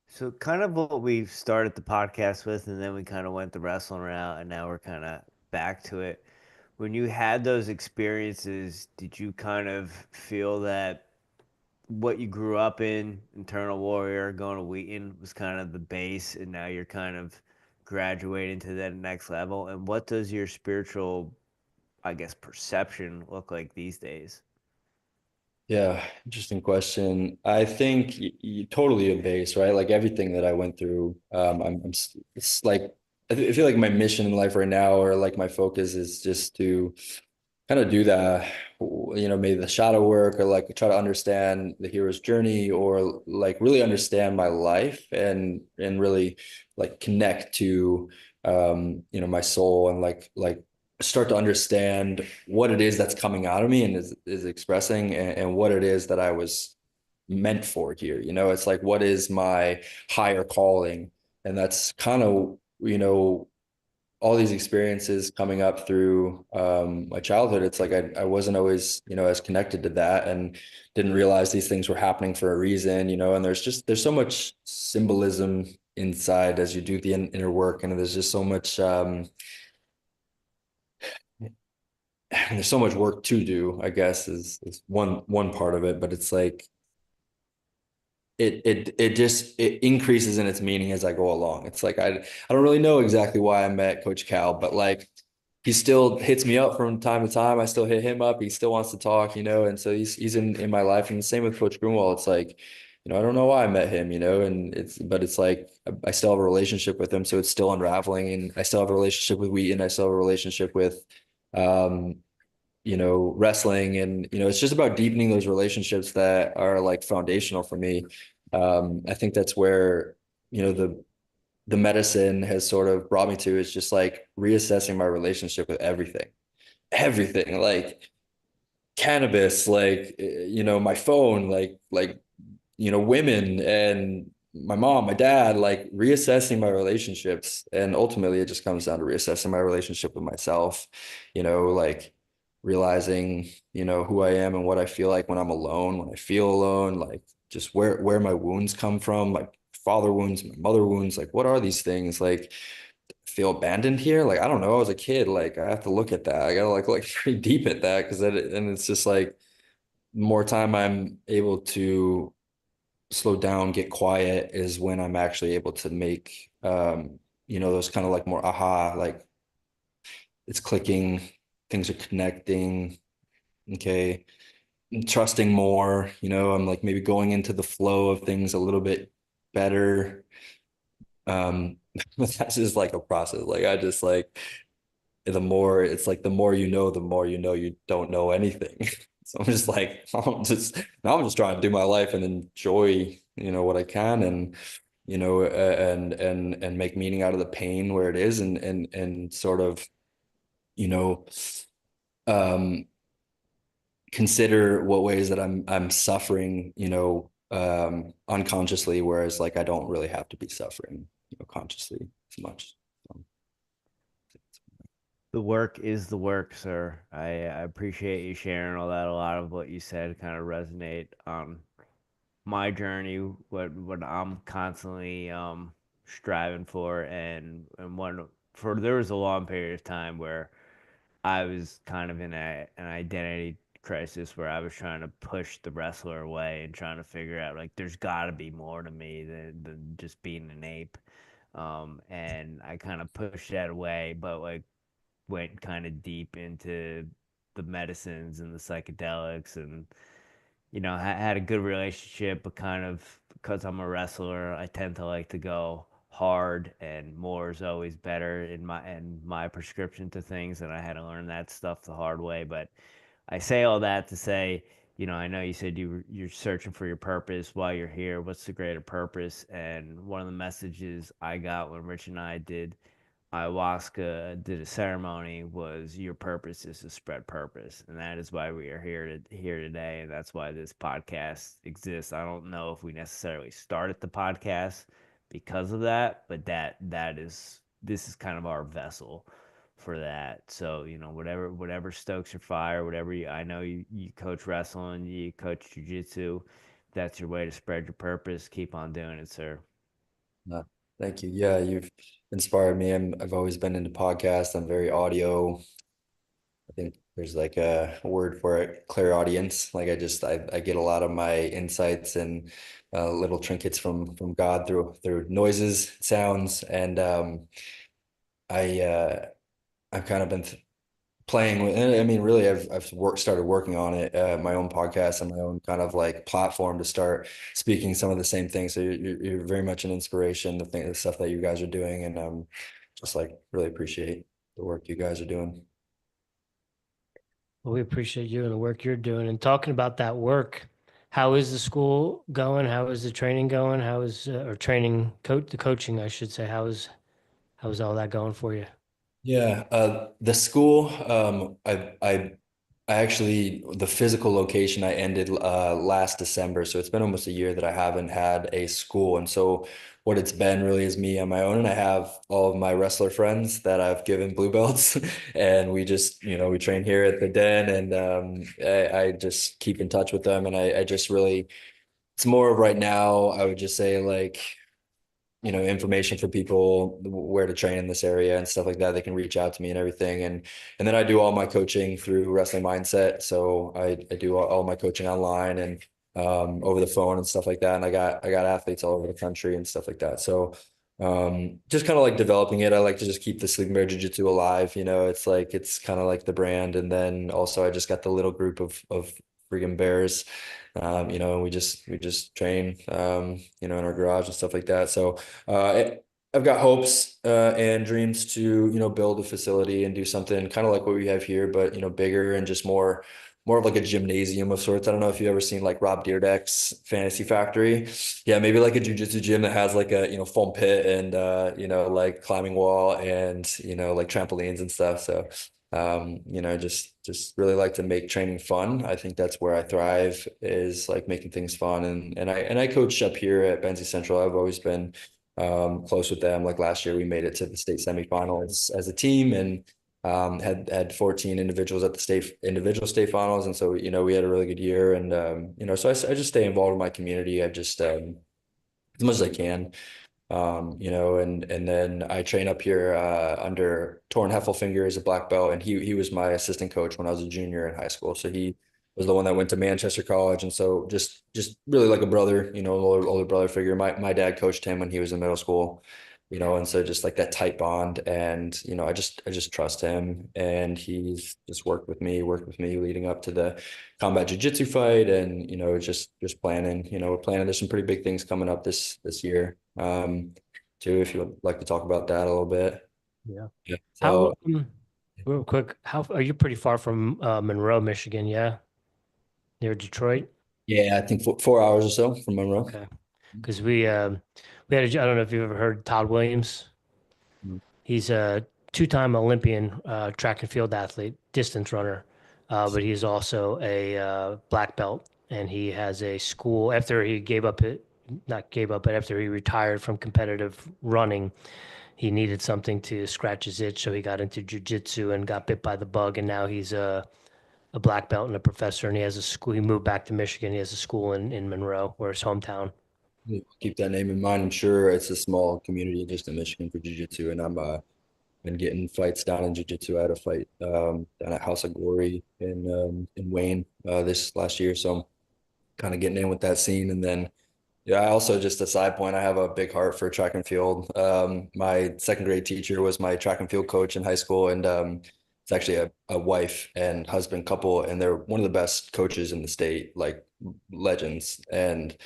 So kind of what we started the podcast with, and then we kind of went the wrestling route, and now we're kind of back to it. When you had those experiences, did you kind of feel that what you grew up in, Internal Warrior, going to Wheaton, was kind of the base, and now you're kind of graduating to that next level? And what does your spiritual, I guess, perception look like these days? yeah. Interesting question. I think you totally a base, right? Like everything that I went through, it's like I feel like my mission in life right now, or like my focus, is just to kind of do that, maybe the shadow work, or like try to understand the hero's journey, or like really understand my life, and really like connect to my soul, and like start to understand what it is that's coming out of me and is expressing, and what it is that I was meant for here. It's like, what is my higher calling? And that's kind of, all these experiences coming up through my childhood. It's like I wasn't always, as connected to that, and didn't realize these things were happening for a reason, and there's so much symbolism inside as you do the inner work, and there's just so much there's so much work to do, I guess, is one part of it. But it's like it increases in its meaning as I go along. It's like I don't really know exactly why I met Coach Cal, but like he still hits me up from time to time. I still hit him up. He still wants to talk, and so he's in my life. And the same with Coach Greenwald. It's like, I don't know why I met him, and it's like I still have a relationship with him, so it's still unraveling. And I still have a relationship with Wheaton. I still have a relationship with um wrestling. And, it's just about deepening those relationships that are like foundational for me. I think that's where, the medicine has sort of brought me to, is just like reassessing my relationship with everything, like cannabis, like, my phone, like, women, and my mom, my dad, like reassessing my relationships. And ultimately it just comes down to reassessing my relationship with myself, like realizing, who I am and what I feel like when I'm alone, when I feel alone, like just where my wounds come from, like father wounds, my mother wounds, like what are these things, like feel abandoned here, like I don't know, I was a kid, like I have to look at that, I gotta like pretty deep at that, because and it's just like more time I'm able to slow down, get quiet, is when I'm actually able to make those kind of like more aha, like it's clicking, things are connecting, okay, trusting more, I'm like maybe going into the flow of things a little bit better. But that's just like a process. Like I just like the more the more you don't know anything. So I'm just like, I'm just trying to do my life and enjoy, what I can, and, and make meaning out of the pain where it is, and sort of, you know, um, consider what ways that I'm suffering, unconsciously, whereas like I don't really have to be suffering, consciously as much. The work is the work, sir. I appreciate you sharing all that. A lot of what you said kind of resonate on my journey, what I'm constantly striving for, and one for there was a long period of time where I was kind of in an identity crisis where I was trying to push the wrestler away and trying to figure out like there's got to be more to me than just being an ape. And I kind of pushed that away, but like went kind of deep into the medicines and the psychedelics, and had a good relationship, but kind of because I'm a wrestler, I tend to like to go hard, and more is always better in my prescription to things, and I had to learn that stuff the hard way. But I say all that to say, I know you said you're searching for your purpose while you're here. What's the greater purpose? And one of the messages I got when Rich and I did ayahuasca, did a ceremony, was your purpose is to spread purpose, and that is why we are here today, and that's why this podcast exists. I don't know if we necessarily started the podcast because of that, but this is kind of our vessel for that. So whatever stokes your fire, I know you coach wrestling, you coach jiu-jitsu. That's your way to spread your purpose. Keep on doing it, sir. No, thank you. Yeah, you've inspired me. I've always been into podcasts. I'm very audio. I think there's like a word for it, clairaudience. Like I get a lot of my insights and little trinkets from God through noises, sounds, and I I've kind of been playing with. I mean, really, I've started working on it, my own podcast and my own kind of like platform to start speaking some of the same things. So you're very much an inspiration. The stuff that you guys are doing, and just like really appreciate the work you guys are doing. Well, we appreciate you and the work you're doing. And talking about that work, how is the school going? How is the training going? How is or training the coaching, I should say. How's all that going for you? Yeah, the school, I actually, the physical location I ended last December, so it's been almost a year that I haven't had a school. And so what it's been really is me on my own, and I have all of my wrestler friends that I've given blue belts, and we just, we train here at the den, and I just keep in touch with them, and I just really, it's more of right now, I would just say like, information for people where to train in this area and stuff like that. They can reach out to me and everything. And then I do all my coaching through Wrestling Mindset. So I do all my coaching online and over the phone and stuff like that. And I got athletes all over the country and stuff like that. So just kind of like developing it. I like to just keep the Sleeping Bear Jiu-Jitsu alive. It's kind of like the brand. And then also I just got the little group of freaking bears. And we just train, in our garage and stuff like that. So I've got hopes and dreams to, build a facility and do something kind of like what we have here, but, bigger and just more of like a gymnasium of sorts. I don't know if you've ever seen like Rob Dyrdek's Fantasy Factory. Yeah, maybe like a jujitsu gym that has like a, foam pit and, like climbing wall and, like trampolines and stuff. So just really like to make training fun. I think that's where I thrive, is like making things fun. And I coach up here at Benzie Central. I've always been close with them. Like last year we made it to the state semifinals as a team, and had 14 individuals at the individual state finals. And so, we had a really good year. And so I just stay involved in my community. I just as much as I can. And then I train up here under Torn Heffelfinger as a black belt, and he was my assistant coach when I was a junior in high school. So he was the one that went to Manchester College, and so just really like a brother, older brother figure. My dad coached him when he was in middle school, and so just like that tight bond, and I just trust him, and he's just worked with me leading up to the combat jiu-jitsu fight, and just planning. We're planning. There's some pretty big things coming up this year, too, if you would like to talk about that a little bit. Yeah. Yeah. How, So real quick, how are you pretty far from Monroe, Michigan? Yeah, near Detroit. yeah, I think 4 hours or so from Monroe. Okay, because we had I don't know if you've ever heard Todd Williams. Mhm. He's a two-time Olympian track and field athlete, distance runner, but he's also a black belt, and he has a school after he not gave up, but after he retired from competitive running, he needed something to scratch his itch, so he got into jujitsu and got bit by the bug, and now he's a black belt and a professor, and he has a school. He moved back to Michigan. He has a school in Monroe, where his hometown. Keep that name in mind. I'm sure it's a small community just in Michigan for jiu-jitsu, and I'm been getting fights down in jiu-jitsu. I had a fight down at House of Glory in Wayne this last year, so I'm kind of getting in with that scene. And then yeah, I also, just a side point, I have a big heart for track and field. My second grade teacher was my track and field coach in high school, and it's actually a wife and husband couple, and they're one of the best coaches in the state, like legends. And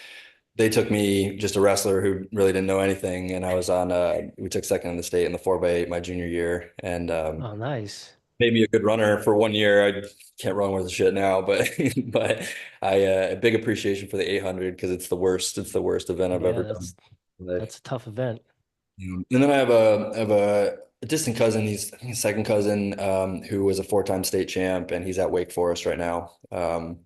they took me, just a wrestler who really didn't know anything, and I was on. We took second in the state in the 4x8 my junior year, and Oh, nice. made me a good runner for 1 year. I can't run worth a shit now, but but I a big appreciation for the 800 because it's the worst. It's the worst event I've Yeah, ever done. that's a tough event. And then I have a distant cousin. He's I think his second cousin, who was a 4-time state champ, and he's at Wake Forest right now. And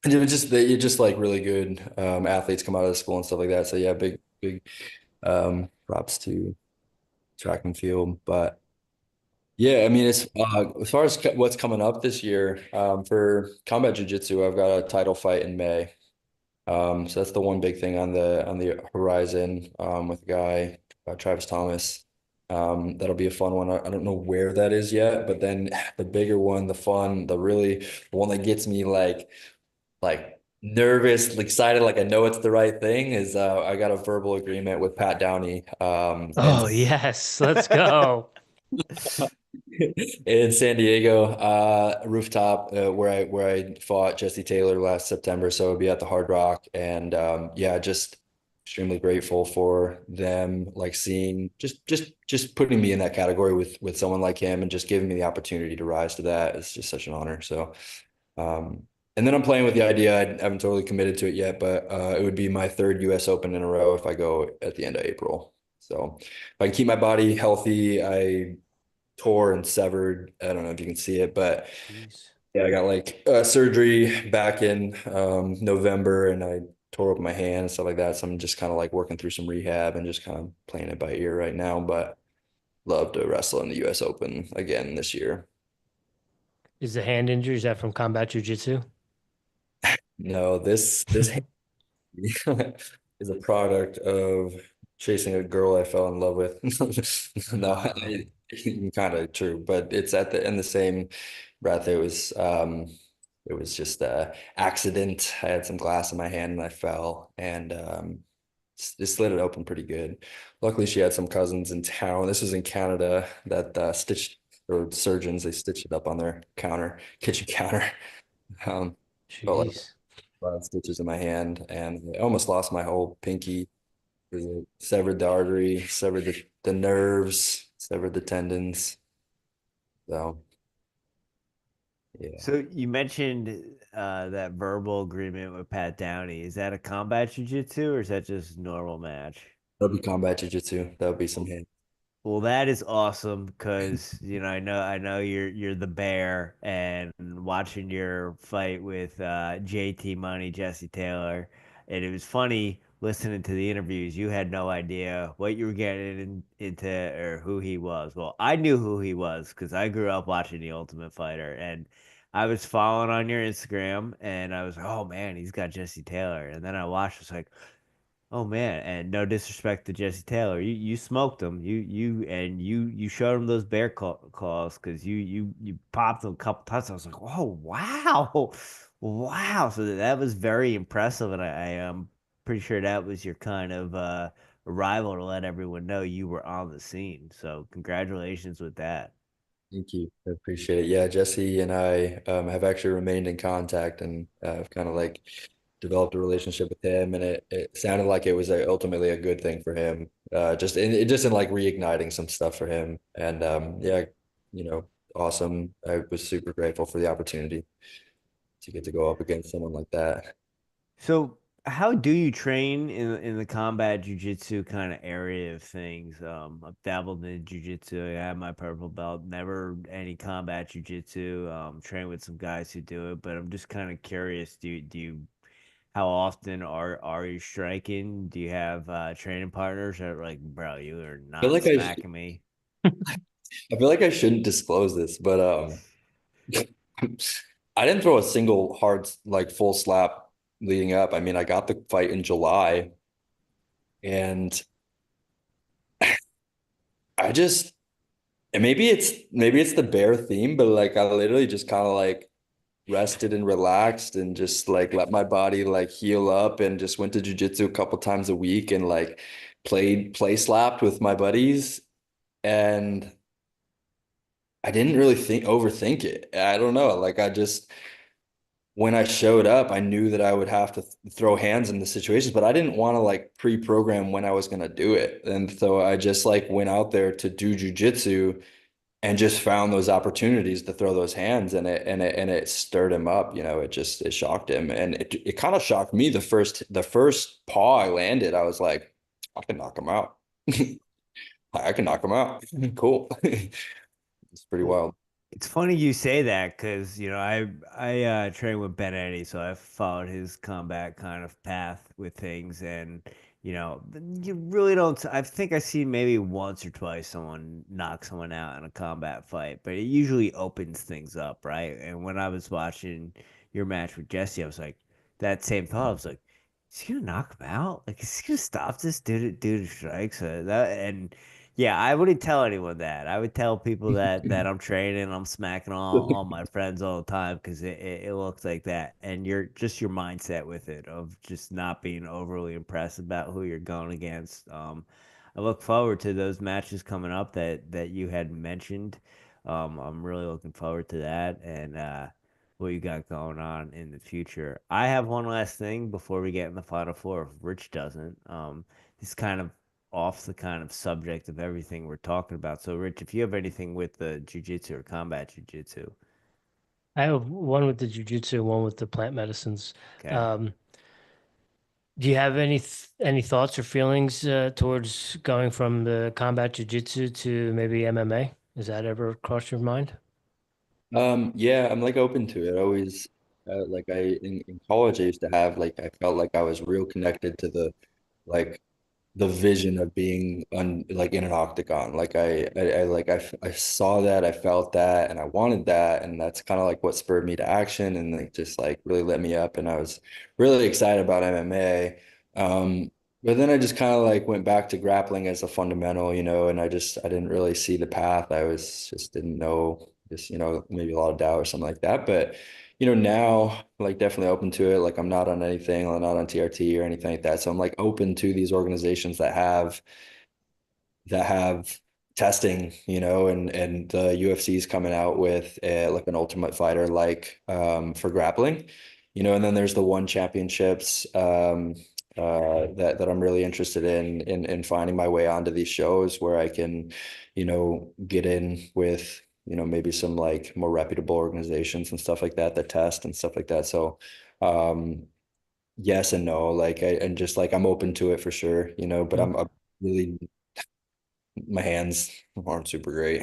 it just you just like really good athletes come out of the school and stuff like that. So yeah, big props to track and field. But yeah, I mean, it's as far as what's coming up this year, for combat jiu-jitsu, I've got a title fight in May. So that's the one big thing on the horizon, with a guy, Travis Thomas. That'll be a fun one. I don't know where that is yet, but then the bigger one, the fun, the one that gets me like nervous, excited, like I know it's the right thing, is I got a verbal agreement with Pat Downey, Oh, yes. Let's go. in San Diego, rooftop, where I fought Jesse Taylor last September. So it'll be at the Hard Rock, and yeah, just extremely grateful for them, like seeing just putting me in that category with someone like him, and just giving me the opportunity to rise to that. It's just such an honor. So, and then I'm playing with the idea. I haven't totally committed to it yet, but it would be my third U.S. Open in a row if I go at the end of April. So if I can keep my body healthy, I tore and severed. I don't know if you can see it, but Jeez. yeah, I got like surgery back in November, and I tore up my hand and stuff like that. So I'm just kind of like working through some rehab and just kind of playing it by ear right now. But love to wrestle in the U.S. Open again this year. Is the hand injury, is that from combat jiu-jitsu? No, this is a product of chasing a girl I fell in love with. No, kind of true, but it's in the same breath. It was just a accident. I had some glass in my hand and I fell, and it slid it open pretty good. Luckily, she had some cousins in town. This was in Canada that stitched, or surgeons, they stitched it up on their kitchen counter. Um, felt like Jeez. a lot of stitches in my hand, and I almost lost my whole pinky because it severed the artery, severed the nerves, severed the tendons. So yeah, So you mentioned that verbal agreement with Pat Downey. Is that a combat jiu-jitsu or is that just normal match? that'll be combat jiu-jitsu. That'll be some hand. Well, that is awesome because I know you're the bear, and watching your fight with JT Money, Jesse Taylor, and it was funny listening to the interviews. You had no idea what you were getting into or who he was. Well, I knew who he was because I grew up watching The Ultimate Fighter, and I was following on your Instagram, and I was like, oh man, he's got Jesse Taylor, and then I watched, was like, oh man, and no disrespect to Jesse Taylor, you smoked him. You showed him those claws because you popped him a couple times. I was like, oh wow, wow. So that was very impressive, and I am pretty sure that was your kind of arrival to let everyone know you were on the scene. So congratulations with that. Thank you. I appreciate it. Yeah, Jesse and I have actually remained in contact, and I've kind of like developed a relationship with him, and it sounded like it was ultimately a good thing for him. Just in like reigniting some stuff for him, and yeah, you know, awesome. I was super grateful for the opportunity to get to go up against someone like that. So, how do you train in the combat jujitsu kind of area of things? I've dabbled in jujitsu. I have my purple belt. Never any combat jujitsu. Train with some guys who do it, but I'm just kind of curious. Do you how often are you striking? Do you have training partners that are like, bro, you are I feel not like smacking me? I feel like I shouldn't disclose this, but I didn't throw a single hard like full slap leading up. I mean, I got the fight in July, and I just and maybe it's the bear theme, but like I literally just kind of like rested and relaxed and just like let my body like heal up, and just went to jujitsu a couple times a week, and like play slapped with my buddies, and I didn't really overthink it. I don't know. Like I just when I showed up, I knew that I would have to throw hands in the situations, but I didn't want to like pre-program when I was going to do it. And so I just like went out there to do jujitsu and just found those opportunities to throw those hands, and it stirred him up. It shocked him, and it kind of shocked me. The first paw I landed, I was like, I can knock him out. I can knock him out. Cool. It's pretty wild. It's funny you say that because I train with Ben Eddy, so I've followed his combat kind of path with things, and you really don't. I think I see maybe once or twice someone knock someone out in a combat fight, but it usually opens things up, right? And when I was watching your match with Jesse, I was like, that same thought. I was like, is he gonna knock him out? Like, is he gonna stop this dude strikes? And yeah, I wouldn't tell anyone that. I would tell people that I'm training, I'm smacking all my friends all the time because it looks like that. And your mindset with it of just not being overly impressed about who you're going against. I look forward to those matches coming up that you had mentioned. I'm really looking forward to that and what you got going on in the future. I have one last thing before we get in the final four. If Rich doesn't, this kind of off the kind of subject of everything we're talking about. So, Rich, if you have anything with the jujitsu or combat jujitsu, I have one with the jujitsu, one with the plant medicines. okay. Um, do you have any thoughts or feelings towards going from the combat jujitsu to maybe MMA? Has that ever crossed your mind? Yeah, I'm like open to it. I always like in college I used to have like I felt like I was real connected to like the vision of being like in an octagon. Like I saw that, I felt that, and I wanted that, and that's kind of like what spurred me to action and like just like really lit me up. And I was really excited about MMA. But then I just kind of like went back to grappling as a fundamental, and I didn't really see the path. I was just didn't know, just maybe a lot of doubt or something like that. But now like definitely open to it. Like I'm not on anything, I'm not on TRT or anything like that. So I'm like open to these organizations that have testing, and the UFC is coming out with like an Ultimate Fighter like for grappling, and then there's the One Championships that I'm really interested in finding my way onto these shows where I can, get in with maybe some like more reputable organizations and stuff like that that test and stuff like that. So yes and no, like and just like I'm open to it for sure, but Mm, I'm really my hands aren't super great,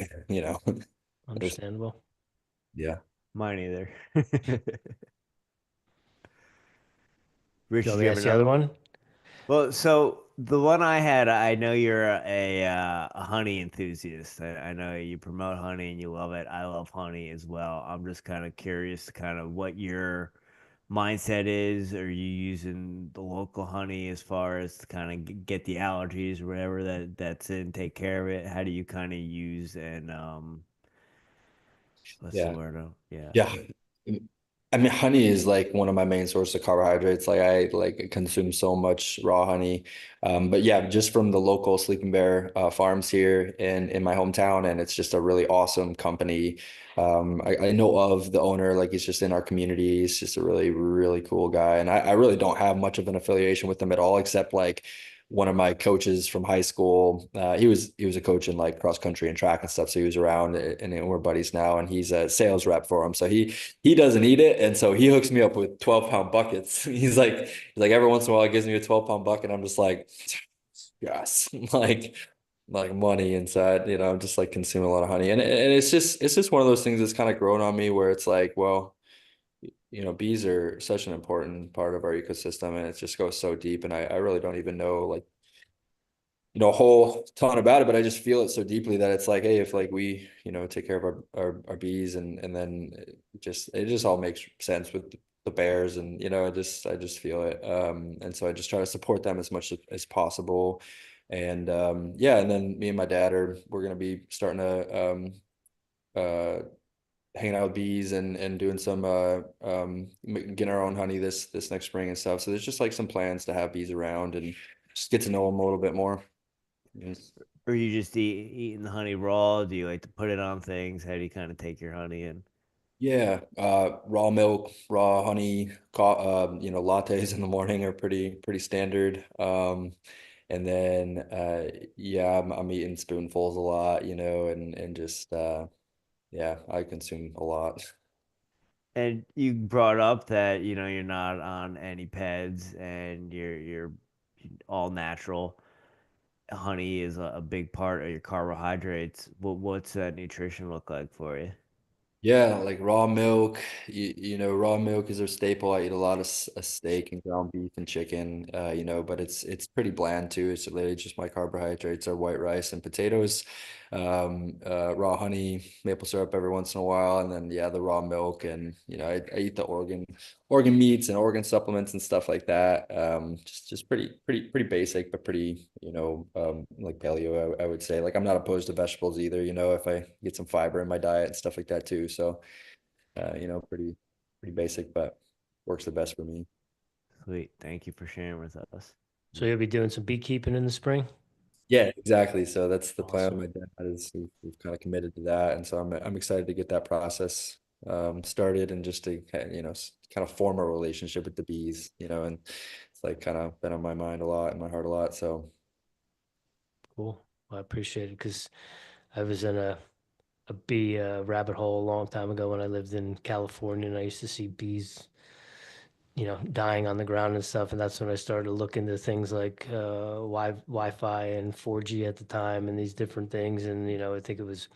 Just understandable. yeah. Mine either. Do Rich, you want did me you to have ask the other another one? one? Well, so the one I had, I know you're a honey enthusiast. I know you promote honey and you love it. I love honey as well. I'm just kind of curious, kind of what your mindset is. Are you using the local honey as far as to kind of get the allergies or whatever that's in, take care of it? How do you kind of use and what's the Yeah. word? Yeah. Yeah. I mean, honey is like one of my main sources of carbohydrates. Like I like consume so much raw honey. But yeah, just from the local Sleeping Bear farms here in my hometown, and it's just a really awesome company. I know of the owner, like he's just in our community. He's just a really, really cool guy. And I really don't have much of an affiliation with him at all, except like one of my coaches from high school. He was a coach in like cross country and track and stuff. So he was around, and we're buddies now. And he's a sales rep for him. So he doesn't eat it, and so he hooks me up with 12-pound buckets. He's like every once in a while he gives me a 12-pound bucket. I'm just like, yes, like money inside. I'm just like consuming a lot of honey, and it's just one of those things that's kind of grown on me where it's like, well, bees are such an important part of our ecosystem, and it just goes so deep, and I really don't even know like a whole ton about it, but I just feel it so deeply that it's like, hey, if like we, take care of our bees, and then it just all makes sense with the bears, and I just feel it. And so I just try to support them as much as possible. And yeah, and then me and my dad we're gonna be starting to uh hanging out with bees and doing some getting our own honey this next spring and stuff. So there's just like some plans to have bees around and just get to know them a little bit more. Yes. Or you just eating the honey raw? Do you like to put it on things? How do you kind of take your honey in? Yeah, raw milk, raw honey, lattes in the morning are pretty standard. And then yeah, I'm eating spoonfuls a lot, and just yeah, I consume a lot. And you brought up that, you're not on any peds and you're all natural. Honey is a big part of your carbohydrates. What's that nutrition look like for you? Yeah, like raw milk, raw milk is a staple. I eat a lot of steak and ground beef and chicken, but it's pretty bland too. It's literally just my carbohydrates are white rice and potatoes, raw honey, maple syrup every once in a while, and then yeah, the raw milk and I eat the organ meats and organ supplements and stuff like that. Just pretty basic, but pretty, like paleo, I would say. Like I'm not opposed to vegetables either, if I get some fiber in my diet and stuff like that too. So, pretty basic, but works the best for me. Sweet. Thank you for sharing with us. So you'll be doing some beekeeping in the spring? Yeah, exactly. So that's the plan Awesome. with my dad is we've kind of committed to that, and so I'm excited to get that process started and just to kind of form a relationship with the bees, and it's like kind of been on my mind a lot and my heart a lot. So Cool. Well, I appreciate it because I was in a bee rabbit hole a long time ago when I lived in California, and I used to see bees, dying on the ground and stuff. And that's when I started to look into things like Wi-Fi and 4G at the time, and these different things. And I think it was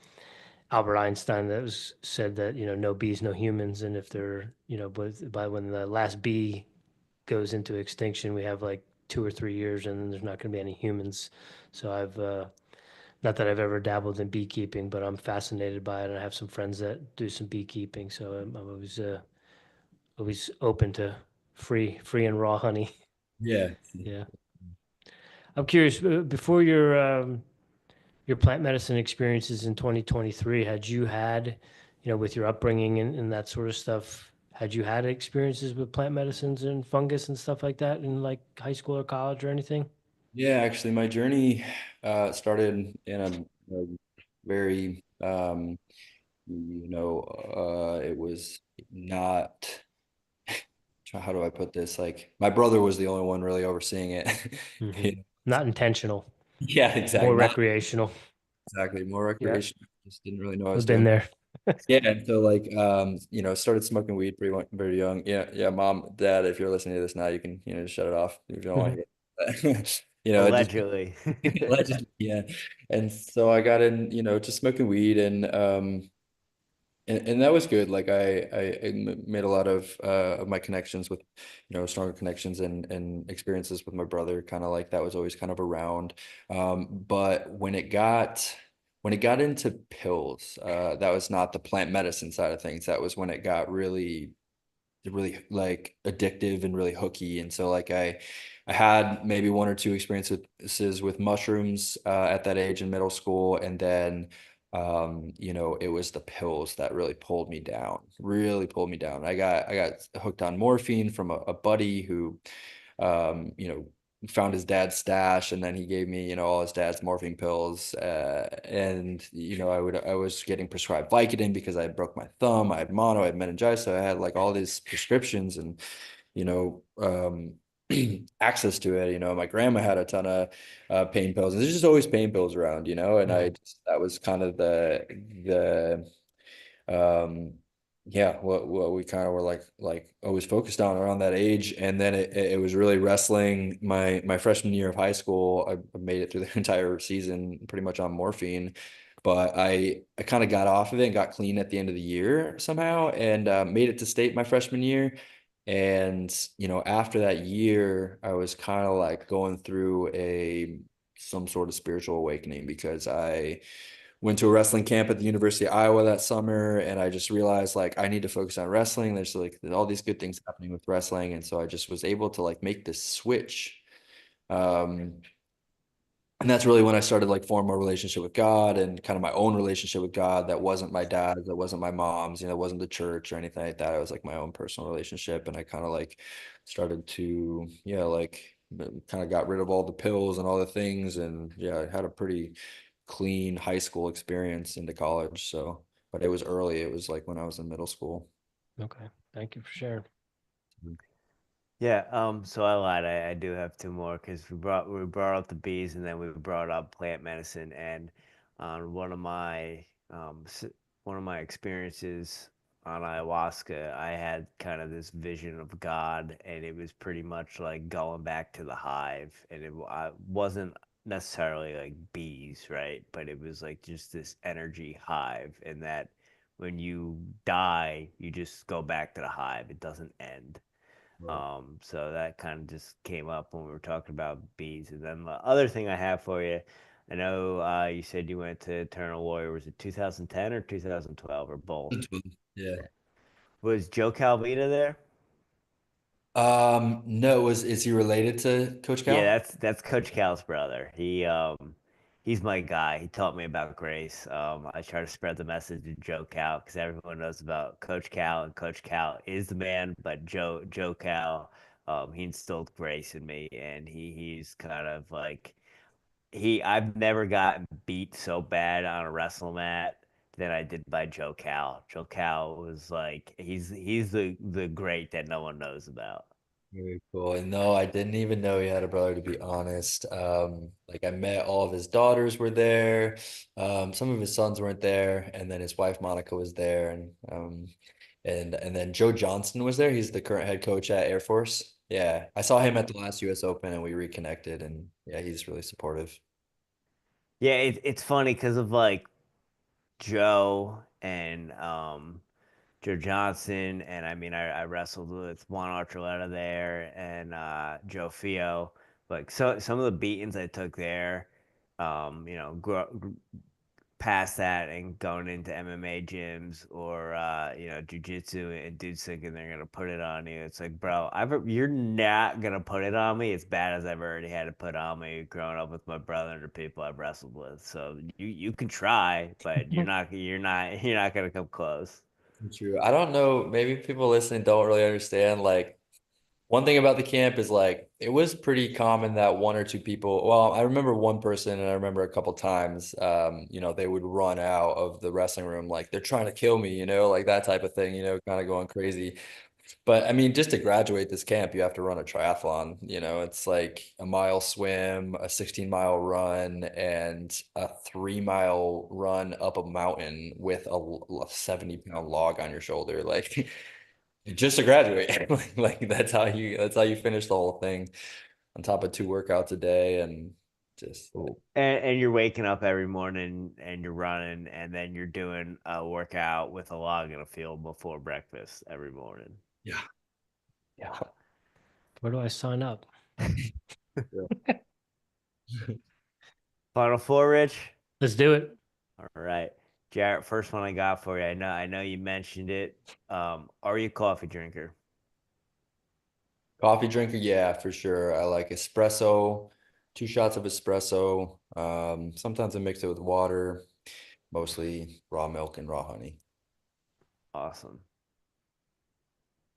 Albert Einstein that was said that no bees, no humans, and if they're but by when the last bee goes into extinction, we have like 2 or 3 years, and then there's not going to be any humans. So I've not that I've ever dabbled in beekeeping, but I'm fascinated by it. And I have some friends that do some beekeeping, so I'm always open to free and raw honey. yeah, Yeah, I'm curious. Before your plant medicine experiences in 2023, had you had, with your upbringing and that sort of stuff, had you had experiences with plant medicines and fungus and stuff like that in like high school or college or anything? yeah. Actually, my journey started in a very it was not. How do I put this? Like my brother was the only one really overseeing it. Hmm. You know, Not intentional, yeah, more exactly. Not recreational. exactly. More Yeah, recreation. Just didn't really know what I was we've been doing. there. Yeah, and so like started smoking weed very young. Yeah, yeah, mom, dad, if you're listening to this now, you can, just shut it off if you don't want to hear it. It just Allegedly. allegedly, yeah. And so I got in, to smoking weed and that was good. Like I made a lot of my connections with, stronger connections and experiences with my brother. Kind of like that was always kind of around. But when it got into pills, that was not the plant medicine side of things. That was when it got really like addictive and really hooky. And so like I had maybe one or two experiences with mushrooms at that age in middle school, and then it was the pills that really pulled me down. I got hooked on morphine from a buddy who found his dad's stash, and then he gave me, all his dad's morphine pills. And I was getting prescribed Vicodin because I broke my thumb, I had mono, I had meningitis, so I had like all these prescriptions and you know um access to it. My grandma had a ton of pain pills, and there's just always pain pills around, and Mhm. that was kind of the um yeah, what we kind of were like always focused on around that age. And then it was really wrestling. My freshman year of high school, I made it through the entire season pretty much on morphine, but I kind of got off of it and got clean at the end of the year somehow, and made it to state my freshman year. And after that year, I was kind of like going through a some sort of spiritual awakening, because I went to a wrestling camp at the University of Iowa that summer, and I just realized like I need to focus on wrestling. There's like all these good things happening with wrestling, and so I just was able to like make this switch. Um, and that's really when I started like form a relationship with God, and kind of my own relationship with God that wasn't my dad's, that wasn't my mom's, it wasn't the church or anything like that. It was like my own personal relationship, and I kind of like started to like kind of got rid of all the pills and all the things, and yeah, I had a pretty clean high school experience into college. So but it was early. It was like when I was in middle school. Okay. Thank you for sharing. Yeah, so I lied. I do have two more because we brought up the bees and then we brought up plant medicine and on one of my experiences on ayahuasca, I had kind of this vision of God and it was pretty much like going back to the hive and I wasn't necessarily like bees, right? But it was like just this energy hive and that when you die, you just go back to the hive. It doesn't end. Right. So that kind of just came up when we were talking about bees. And then the other thing I have for you, I know you said you went to Eternal Warrior. Was it 2010 or 2012 or both? Yeah. Was Joe Calvita there? No, is he related to Coach Yeah, Cal? that's Coach Cal's brother. He's my guy. He taught me about grace. I try to spread the message to Joe Cal because everyone knows about Coach Cal, and Coach Cal is the man. But Joe Cal, he instilled grace in me, and he's kind of like I've never gotten beat so bad on a wrestle mat than I did by Joe Cal. Joe Cal was like he's the great that no one knows about. Very cool. And no, I didn't even know he had a brother, to be honest. Like I met all of his daughters were there. Some of his sons weren't there, and then his wife Monica was there, and then Joe Johnston was there. He's the current head coach at Air Force. Yeah, I saw him at the last US Open, and we reconnected, and yeah, he's really supportive. Yeah, it's funny because of like Joe and Joe Johnson, and I mean I wrestled with Juan Archuleta there and Joe Fio. Like so some of the beatings I took there, past that and going into MMA gyms or jujitsu and dudes thinking they're gonna put it on you. It's like, bro, you're not gonna put it on me as bad as I've already had to put on me growing up with my brother and the people I've wrestled with. So you can try, but you're not gonna come close. True. I don't know. Maybe people listening don't really understand. Like, one thing about the camp is like it was pretty common that one or two people, well, I remember one person and I remember a couple times, they would run out of the wrestling room like they're trying to kill me, like that type of thing, kind of going crazy. But I mean, just to graduate this camp, you have to run a triathlon. It's like a mile swim, a 16-mile run, and a 3-mile run up a mountain with a 70-pound log on your shoulder. Like just to graduate. Like that's how you finish the whole thing on top of 2 workouts a day and just And you're waking up every morning and you're running, and then you're doing a workout with a log in a field before breakfast every morning. yeah. Yeah. Where do I sign up? Final four, Rich. Let's do it. All right, Jared. First one I got for you. I know you mentioned it. Are you a coffee drinker? Coffee drinker, yeah, for sure. I like espresso, 2 shots of espresso. Sometimes I mix it with water, mostly raw milk and raw honey. Awesome.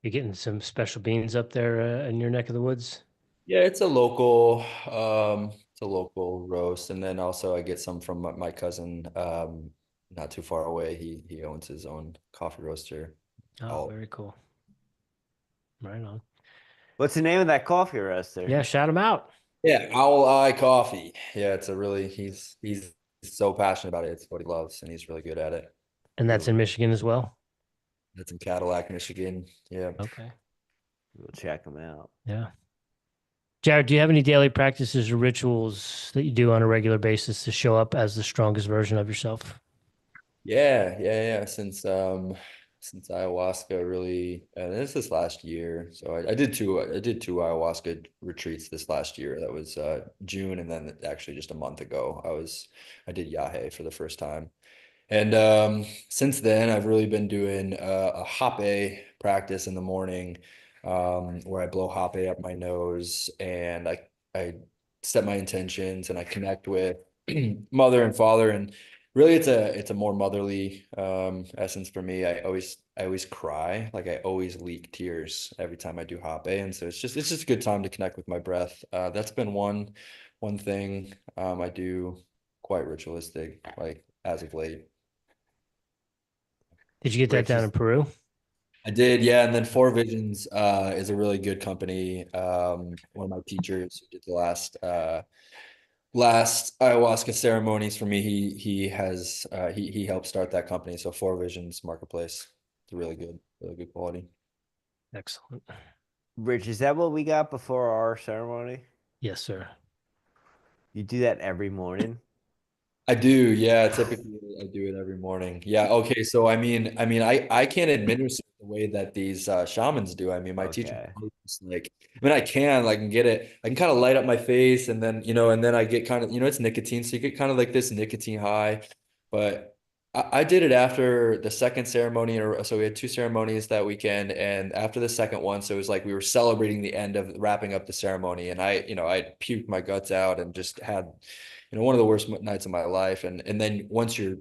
You're getting some special beans up there in your neck of the woods. Yeah, it's a local roast, and then also I get some from my cousin, not too far away. He owns his own coffee roaster. Oh, I'll very cool. Right on. What's the name of that coffee roaster? Yeah, shout them out. Yeah, Owl Eye Coffee. Yeah, he's so passionate about it. It's what he loves, and he's really good at it. And that's in Michigan as well. That's in Cadillac, Michigan. Yeah. Okay. We'll check them out. Yeah. Jared, do you have any daily practices or rituals that you do on a regular basis to show up as the strongest version of yourself? Yeah. Since ayahuasca really, and this last year. So I did two ayahuasca retreats this last year. That was June, and then actually just a month ago, I did Yahe for the first time. And since then, I've really been doing a hape practice in the morning, where I blow hape up my nose and I set my intentions and I connect with mother and father. And really, it's a more motherly essence for me. I always cry, like I always leak tears every time I do hape, and so it's just a good time to connect with my breath. That's been one thing I do quite ritualistic, like as of late. Did you get that Rich down is in Peru? I did, yeah. And then Four Visions is a really good company. One of my teachers who did the last ayahuasca ceremonies for me, he helped start that company. So Four Visions Marketplace. It's really good quality. Excellent. Rich, is that what we got before our ceremony? Yes, sir. You do that every morning? I do, yeah. Typically, I do it every morning. Yeah. Okay. So I can't administer it the way that these shamans do. I mean, my teacher Okay. was like, I can like get it. I can kind of light up my face, and then and then I get kind of it's nicotine, so you get kind of like this nicotine high. But I did it after the second ceremony, or so we had two ceremonies that weekend, and after the second one, so it was like we were celebrating the end of wrapping up the ceremony, and I puked my guts out and just had one of the worst nights of my life. And then once you're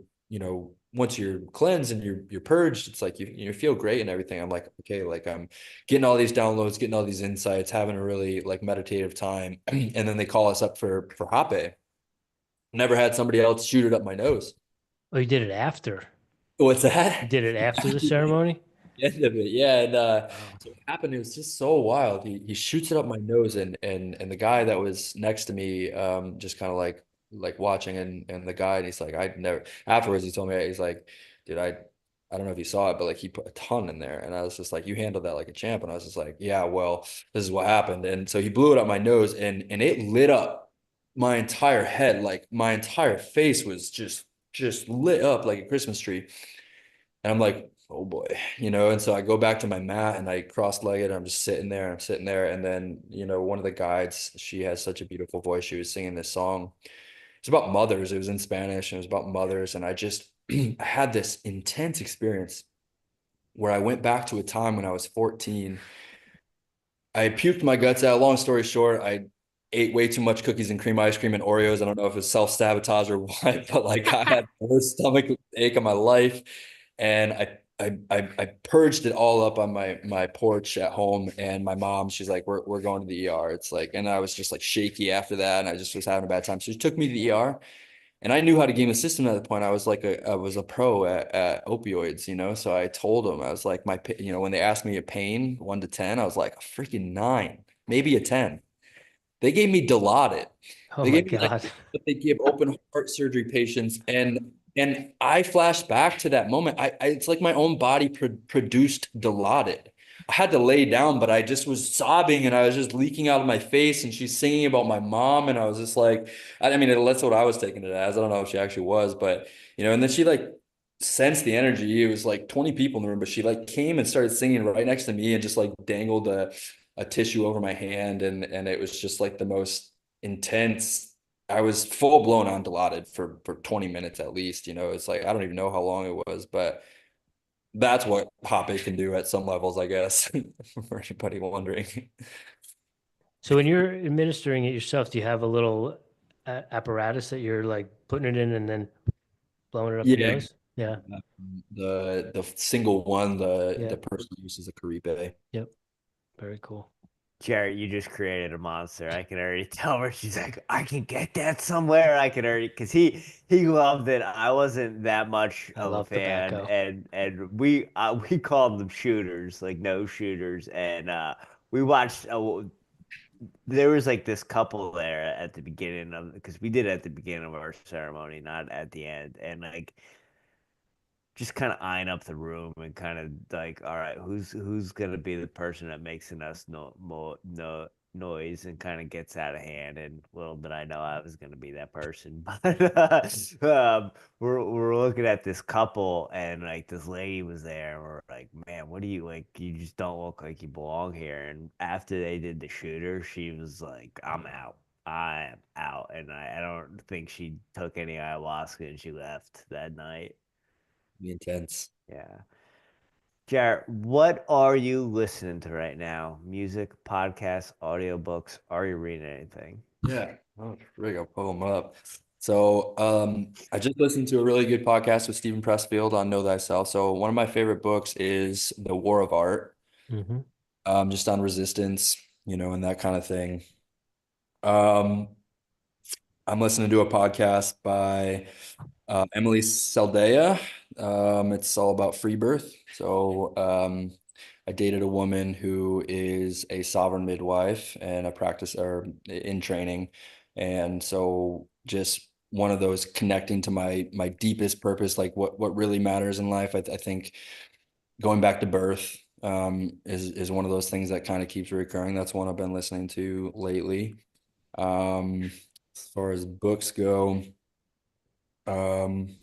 cleansed and you're purged, it's like you feel great and everything. I'm like, okay, like I'm getting all these downloads, getting all these insights, having a really like meditative time. And then they call us up for Hape. Never had somebody else shoot it up my nose. Oh, you did it after. What's You that? did it after the ceremony? End of it, yeah. And Wow. so what happened, it was just so wild. He shoots it up my nose, and the guy that was next to me just kind of like watching, and the guy, and he's like, I never, afterwards he told me, he's like, dude, I don't know if you saw it, but like he put a ton in there. And I was just like, you handled that like a champ. And I was just like, yeah, well, this is what happened. And so he blew it up my nose, and it lit up my entire head. Like my entire face was just lit up like a Christmas tree. And I'm like, oh boy, and so I go back to my mat and I cross-legged. I'm just sitting there. I'm sitting there. And then, one of the guides, she has such a beautiful voice. She was singing this song. It's about mothers. It was in Spanish and it was about mothers. And I just, I had this intense experience where I went back to a time when I was 14. I puked my guts out. Long story short, I ate way too much cookies and cream ice cream and Oreos. I don't know if it was self-sabotage or what, but like I had the worst stomach ache of my life. And I purged it all up on my porch at home. And my mom, she's like, we're going to the ER. It's like, and I was just like shaky after that. And I just was having a bad time. So she took me to the ER. And I knew how to game the system at the point. I was a pro at opioids, So I told them, I was like, when they asked me a pain, 1 to 10, I was like a freaking 9, maybe a 10. They gave me Dilaudid. Oh They my gave me like God. what they give open heart surgery patients, and I flashed back to that moment. It's like my own body produced Dilaudid. I had to lay down, but I just was sobbing and I was just leaking out of my face. And she's singing about my mom, and I was just like, I mean, that's what I was taking it as. I don't know if she actually was, but and then she like sensed the energy. It was like 20 people in the room, but she like came and started singing right next to me and just like dangled a tissue over my hand, and it was just like the most intense. I was full blown on Dilaudid for 20 minutes at least. It's like I don't even know how long it was, but that's what Hoppe can do at some levels, I guess, for anybody wondering. So when you're administering it yourself, do you have a little apparatus that you're like putting it in and then blowing it up your Yeah. nose? Yeah. The single one, Yeah. the personal use is a Caribe. Yep. Very cool. Jared, you just created a monster. I can already tell her. She's like, I can get that somewhere. I can already, because he loved it. I wasn't that much I of a love fan, tobacco. and we called them shooters, like no shooters, and we watched. There was like this couple there at the beginning of, because we did it at the beginning of our ceremony, not at the end, and like just kind of eyeing up the room and kind of like, all right, who's gonna be the person that makes us no noise and kind of gets out of hand. And little did I know I was gonna be that person. But we're looking at this couple, and like this lady was there, and we're like, man, what do you like? You just don't look like you belong here. And after they did the shooter, she was like, I'm out. I am out. And I don't think she took any ayahuasca, and she left that night. Be intense. Yeah. Jared, what are you listening to right now? Music, podcasts, audiobooks? Are you reading anything? Yeah. Oh, Rick, I'll pull them up. So, I just listened to a really good podcast with Stephen Pressfield on Know Thyself. So, one of my favorite books is The War of Art, Hmm. just on resistance, and that kind of thing. Um, I'm listening to a podcast by Emily Saldea. It's all about free birth. So I dated a woman who is a sovereign midwife and a practice or in training. And so just one of those connecting to my deepest purpose, like what really matters in life. I think going back to birth is one of those things that kind of keeps recurring. That's one I've been listening to lately. As far as books go, um,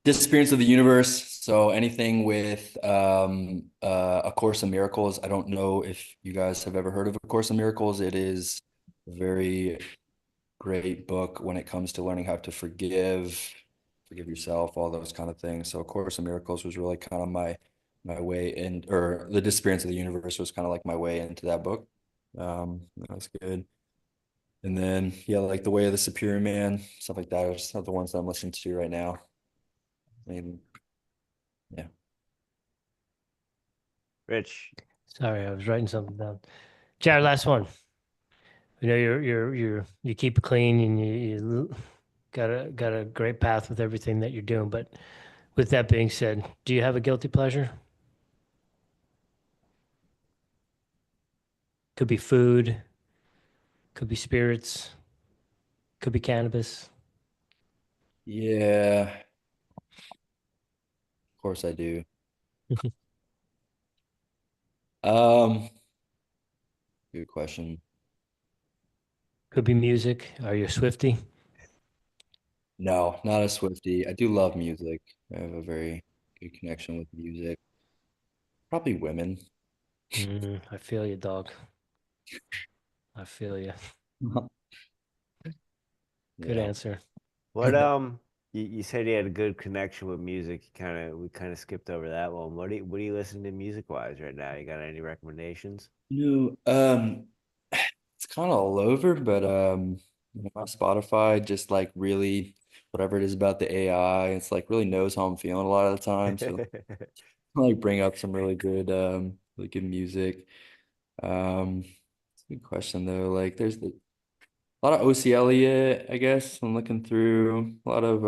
Disappearance of the Universe. So anything with A Course in Miracles. I don't know if you guys have ever heard of A Course in Miracles. It is a very great book when it comes to learning how to forgive yourself, all those kind of things. So A Course in Miracles was really kind of my way in, or The Disappearance of the Universe was kind of like my way into that book. That was good. And then yeah, like The Way of the Superior Man, stuff like that are just the ones that I'm listening to right now. I mean, yeah. Rich. Sorry, I was writing something down. Jared, last one. You know, you keep it clean and you got a great path with everything that you're doing. But with that being said, do you have a guilty pleasure? Could be food, could be spirits, could be cannabis. Yeah, of course I do. Um, Good question. Could be music. Are you a Swiftie? No, not a Swiftie. I do love music. I have a very good connection with music. Probably women. I feel you, dog. I feel you. Good Yeah. answer. What you said you had a good connection with music. We kind of skipped over that one. What are you listening to music wise right now? You got any recommendations? No, it's kind of all over, but my Spotify just like really whatever it is about the AI, it's like really knows how I'm feeling a lot of the time. So like bring up some really good music. It's a good question though. Like there's a lot of OC Elliott, I guess. I'm looking through a lot of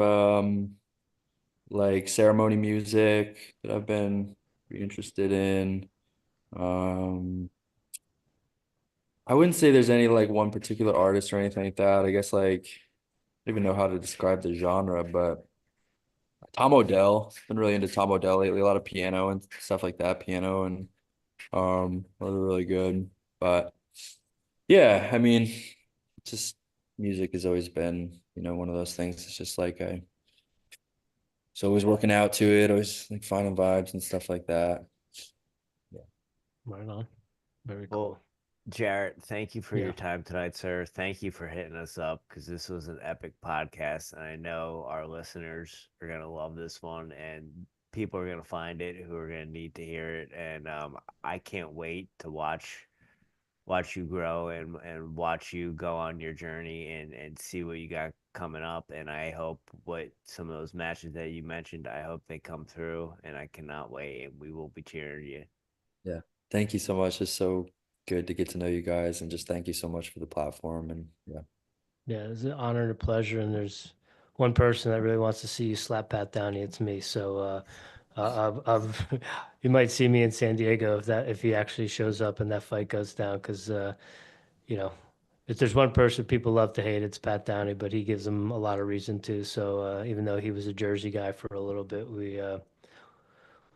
like ceremony music that I've been pretty interested in. Um, I wouldn't say there's any like one particular artist or anything like that. I guess like I don't even know how to describe the genre, but Tom Odell. Been really into Tom Odell lately. A lot of piano and stuff like that. Piano and really really good. But yeah, I mean, just music has always been, one of those things. It's just like so always working out to it, always like finding vibes and stuff like that. Yeah. Right on. Very Well, cool. Jared, thank you for your Yeah. time tonight, sir. Thank you for hitting us up because this was an epic podcast, and I know our listeners are gonna love this one, and people are gonna find it who are gonna need to hear it. And I can't wait to watch you grow and watch you go on your journey and see what you got coming up. And I hope what some of those matches that you mentioned, I hope they come through, and I cannot wait. And we will be cheering you. Yeah. Thank you so much. It's so good to get to know you guys and just thank you so much for the platform and yeah. Yeah, it's an honor and a pleasure. And there's one person that really wants to see you slap Pat Downey. It's me. So you might see me in San Diego if he actually shows up and that fight goes down. Because you know, if there's one person people love to hate, it's Pat Downey. But he gives them a lot of reason to. So even though he was a Jersey guy for a little bit,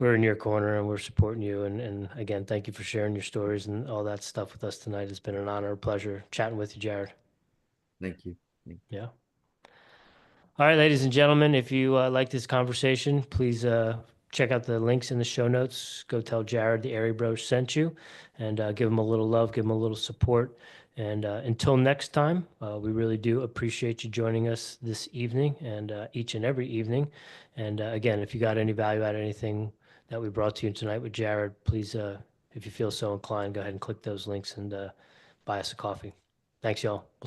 we're in your corner and we're supporting you. And again, thank you for sharing your stories and all that stuff with us tonight. It's been an honor, a pleasure chatting with you, Jared. Thank you. Yeah. All right, ladies and gentlemen, if you like this conversation, please check out the links in the show notes. Go tell Jared the Airey Bros sent you and give him a little love, give him a little support. And until next time, we really do appreciate you joining us this evening and each and every evening. And again, if you got any value out of anything that we brought to you tonight with Jared, please, if you feel so inclined, go ahead and click those links and buy us a coffee. Thanks, y'all. We'll see